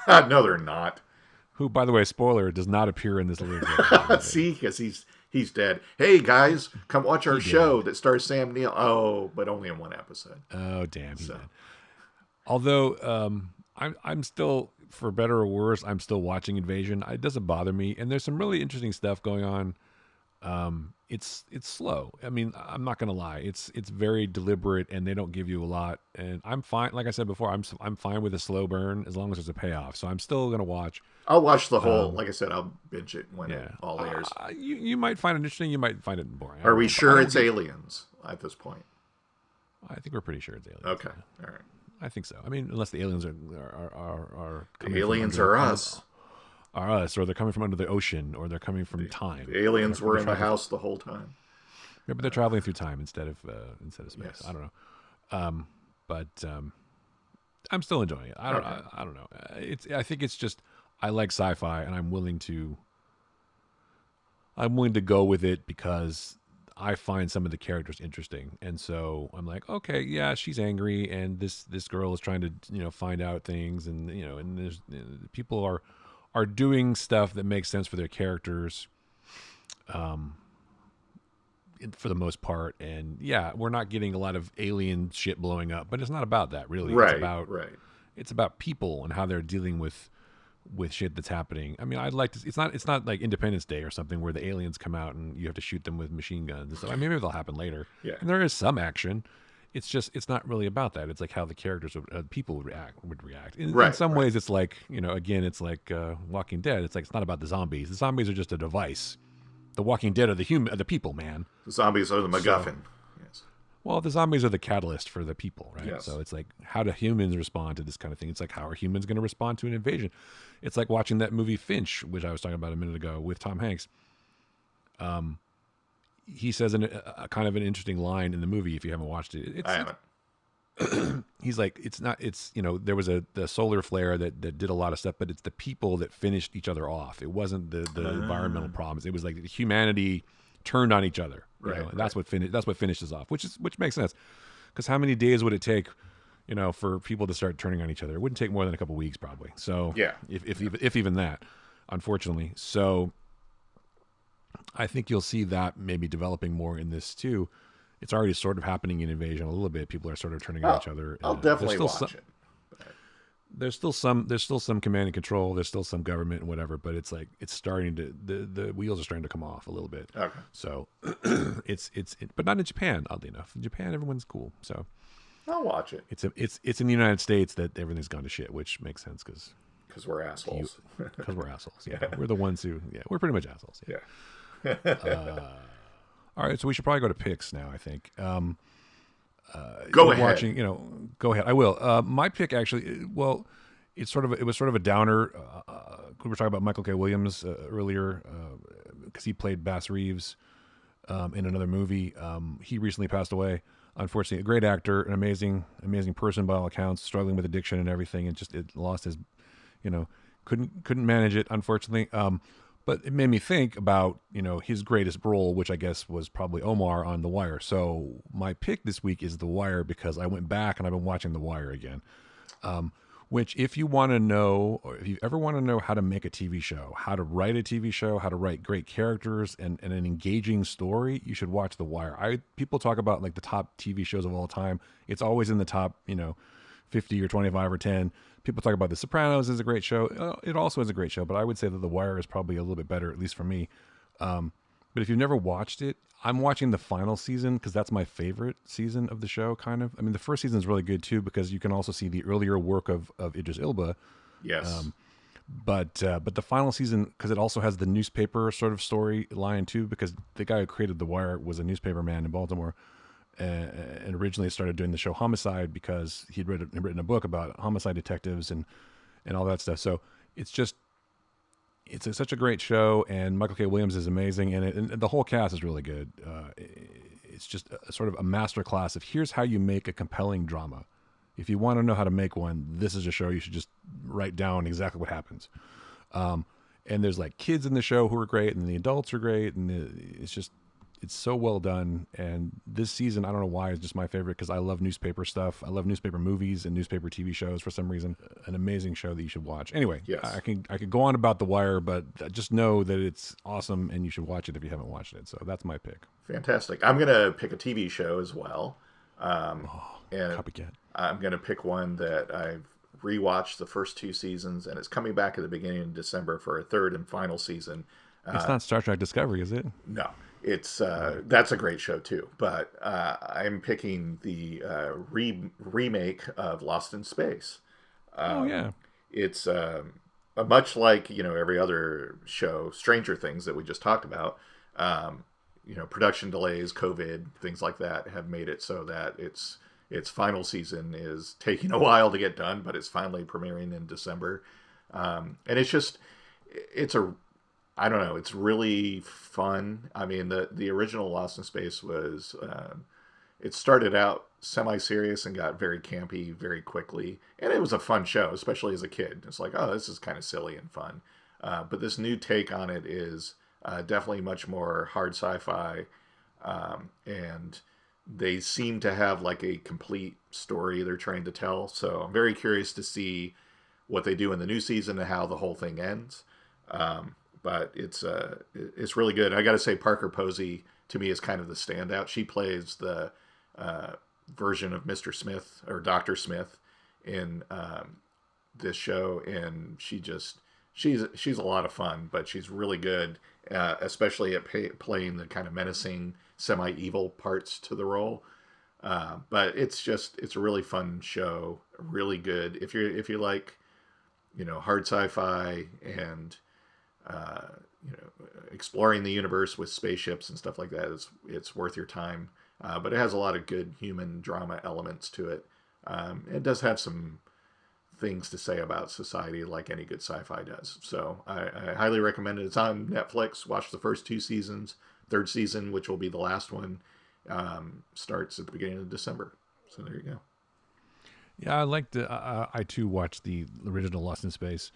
No, they're not. who, by the way, spoiler, does not appear in this little. See, because he's dead. Hey guys, come watch our He did. show that stars Sam Neill. Oh, but only in one episode. Oh damn, he So did. Although I'm still, for better or worse, I'm still watching Invasion. It doesn't bother me, and there's some really interesting stuff going on. It's slow. I mean, I'm not gonna lie. It's very deliberate, and they don't give you a lot. And I'm fine. Like I said before, I'm fine with a slow burn as long as there's a payoff. So I'm still gonna watch. I'll watch the whole. Like I said, I'll binge it when it Yeah, all airs. you might find it interesting. You might find it boring. I Are don't we know, but I sure don't it's get- aliens at this point? I think we're pretty sure it's aliens. Okay, Yeah. all right. I think so. I mean, unless the aliens are coming The from aliens under- are us. are us, or they're coming from under the ocean, or they're coming from time. The aliens were in the traveling- house the whole time. Yeah, but they're traveling through time instead of space. Yes. I don't know, but I'm still enjoying it. Okay. I don't know. I think it's just I like sci-fi, and I'm willing to go with it because I find some of the characters interesting, and so I'm like, okay, yeah, she's angry, and this girl is trying to find out things, and and there's people are doing stuff that makes sense for their characters, for the most part, and yeah, we're not getting a lot of alien shit blowing up, but it's not about that really. Right. Right. It's about people and how they're dealing with shit that's happening. I mean, I'd like to. It's not like Independence Day or something where the aliens come out and you have to shoot them with machine guns and stuff. I mean, maybe that'll happen later. Yeah. And there is some action. It's not really about that. It's like how the characters people would react. In some ways, it's like again, it's like Walking Dead. It's like it's not about the zombies. The zombies are just a device. The Walking Dead are the people, man. The zombies are the MacGuffin. So, yes. well, the zombies are the catalyst for the people, right? Yes. So it's like, how do humans respond to this kind of thing? It's like, how are humans going to respond to an invasion? It's like watching that movie Finch, which I was talking about a minute ago with Tom Hanks. He says a kind of an interesting line in the movie. If you haven't watched it, I haven't. He's like, there was the solar flare that did a lot of stuff, but it's the people that finished each other off. It wasn't the environmental problems. It was like humanity turned on each other. And that's what finishes off, which makes sense. Because how many days would it take, for people to start turning on each other? It wouldn't take more than a couple weeks, probably. So yeah, if even that, unfortunately. So I think you'll see that maybe developing more in this too. It's already sort of happening in Invasion a little bit. People are sort of turning on each other. I'll definitely watch it. There's still some command and control. There's still some government and whatever, but it's like it's starting to the wheels are starting to come off a little bit. Okay. So but not in Japan. Oddly enough, in Japan everyone's cool. So I'll watch it. It's in the United States that everything's gone to shit, which makes sense because we're assholes. Because we're assholes. Yeah, we're the ones who. Yeah, we're pretty much assholes. Yeah. All right, so we should probably go to picks now, I think. Go ahead. Go ahead. I will. My pick actually, well, it was sort of a downer. We were talking about Michael K. Williams earlier because he played Bass Reeves in another movie. He recently passed away. Unfortunately, a great actor, an amazing person by all accounts, struggling with addiction and everything, and it lost his, couldn't manage it, unfortunately. But it made me think about, his greatest role, which I guess was probably Omar on The Wire. So my pick this week is The Wire because I went back and I've been watching The Wire again. Which if you want to know, or if you ever want to know how to make a TV show, how to write a TV show, how to write great characters and an engaging story, you should watch The Wire. People talk about like the top TV shows of all time. It's always in the top, 50 or 25 or 10. People talk about The Sopranos is a great show. It also is a great show, but I would say that The Wire is probably a little bit better, at least for me. But if you've never watched it, I'm watching the final season because that's my favorite season of the show, kind of. I mean, the first season is really good, too, because you can also see the earlier work of Idris Elba. Yes. But the final season, because it also has the newspaper sort of storyline, too, because the guy who created The Wire was a newspaper man in Baltimore. And originally started doing the show Homicide because he'd written a book about homicide detectives and all that stuff. So it's such a great show, and Michael K. Williams is amazing, and the whole cast is really good. It's just sort of a master class of here's how you make a compelling drama. If you want to know how to make one, this is a show you should just write down exactly what happens. And there's like kids in the show who are great, and the adults are great, and it's so well done. And this season, I don't know why, it's just my favorite because I love newspaper stuff. I love newspaper movies and newspaper TV shows for some reason. An amazing show that you should watch. Anyway, yes. I could go on about The Wire, but just know that it's awesome and you should watch it if you haven't watched it. So that's my pick. Fantastic. I'm going to pick a TV show as well. And copycat. I'm going to pick one that I've rewatched the first 2 seasons, and it's coming back at the beginning of December for a 3rd and final season. It's not Star Trek Discovery, is it? No. It's that's a great show too, but I'm picking the remake of Lost in Space. Yeah, it's much like every other show, Stranger Things that we just talked about. Production delays, COVID, things like that have made it so that its final season is taking a while to get done, but it's finally premiering in December, and I don't know. It's really fun. I mean, the original Lost in Space was, it started out semi-serious and got very campy very quickly. And it was a fun show, especially as a kid. It's like, oh, this is kind of silly and fun. But this new take on it is definitely much more hard sci-fi. and they seem to have like a complete story they're trying to tell. So I'm very curious to see what they do in the new season and how the whole thing ends. But it's really good. I got to say, Parker Posey to me is kind of the standout. She plays the uh, version of Mr. Smith or Dr. Smith in this show, and she's a lot of fun, but she's really good, especially at playing the kind of menacing, semi-evil parts to the role. But it's a really fun show, really good. If you like, hard sci-fi and uh, exploring the universe with spaceships and stuff like that, it's worth your time. But it has a lot of good human drama elements to it. It does have some things to say about society, like any good sci-fi does. So I highly recommend it. It's on Netflix. Watch the first 2 seasons. Third season, which will be the last one, starts at the beginning of December. So there you go. Yeah, I liked. I too watched the original Lost in Space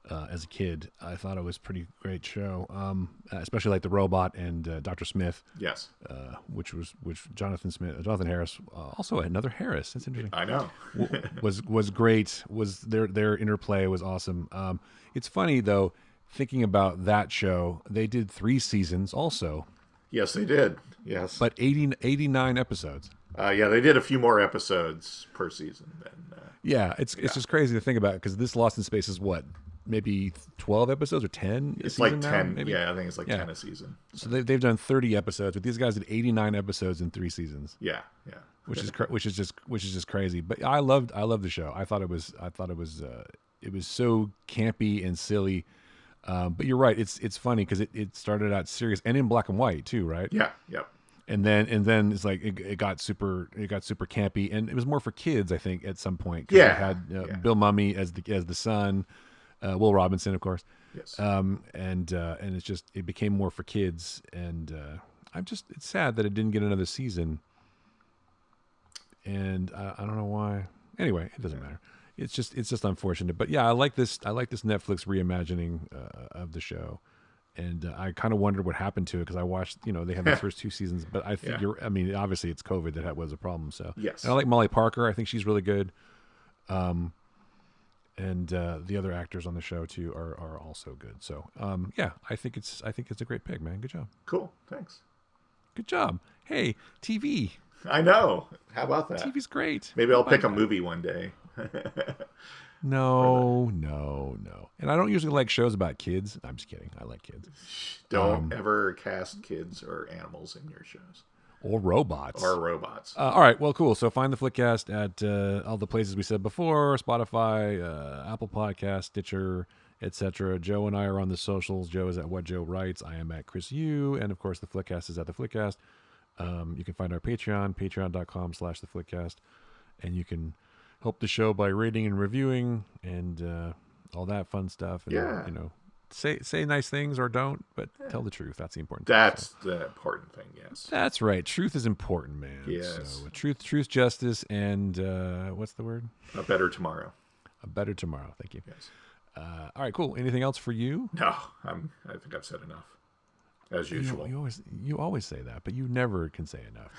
as a kid. I thought it was a pretty great show, especially like the robot and Dr. Smith. Yes, which Jonathan Harris, also another Harris. That's interesting. I know. was great. Was their interplay was awesome. It's funny though, thinking about that show. They did 3 seasons also. Yes, they did. Yes, but 89 episodes. Yeah, they did a few more episodes per season. It's just crazy to think about because this Lost in Space is what, maybe 12 episodes or 10? It's like 10. Now, maybe? Yeah, I think it's like 10 a season. So they've done 30 episodes, but these guys did 89 episodes in 3 seasons. Yeah. Which is just crazy. But I loved the show. I thought it was so campy and silly. But you're right. It's funny because it started out serious and in black and white too, right? Yeah. Yep. And then it's like it got super campy, and it was more for kids, I think, at some point. Yeah. It had Bill Mumy as the son, Will Robinson, of course. Yes. And it became more for kids, and it's sad that it didn't get another season. And I don't know why. Anyway, it doesn't matter. It's just unfortunate. But yeah, I like this Netflix reimagining of the show. And I kind of wondered what happened to it because I watched, they had the first 2 seasons, but I think obviously it's COVID that was a problem. So yes, and I like Molly Parker. I think she's really good. And the other actors on the show too are also good. So I think it's a great pick, man. Good job. Cool. Thanks. Good job. Hey, TV. I know. How about that? TV's great. Maybe I'll pick a movie one day. No. And I don't usually like shows about kids. I'm just kidding. I like kids. Don't ever cast kids or animals in your shows. Or robots. All right. Well, cool. So find the Flickcast at all the places we said before: Spotify, Apple Podcasts, Stitcher, etc. Joe and I are on the socials. Joe is at What Joe Writes. I am at Chris Yu. And, of course, the Flickcast is at the Flickcast. You can find our Patreon, patreon.com/theflickcast. And you can help the show by rating and reviewing and all that fun stuff. And, say nice things or don't, but tell the truth. That's the important thing. That's the important thing, yes. That's right. Truth is important, man. Yes. So, truth, justice, and what's the word? A better tomorrow. A better tomorrow. Thank you. Yes. All right, cool. Anything else for you? No, I think I've said enough. As usual. You always say that, but you never can say enough.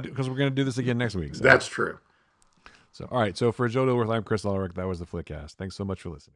Because we're gonna do this again next week. So. That's true. So all right. So for Joe Dilworth, I'm Chris Ulrich. That was the Flickcast. Thanks so much for listening.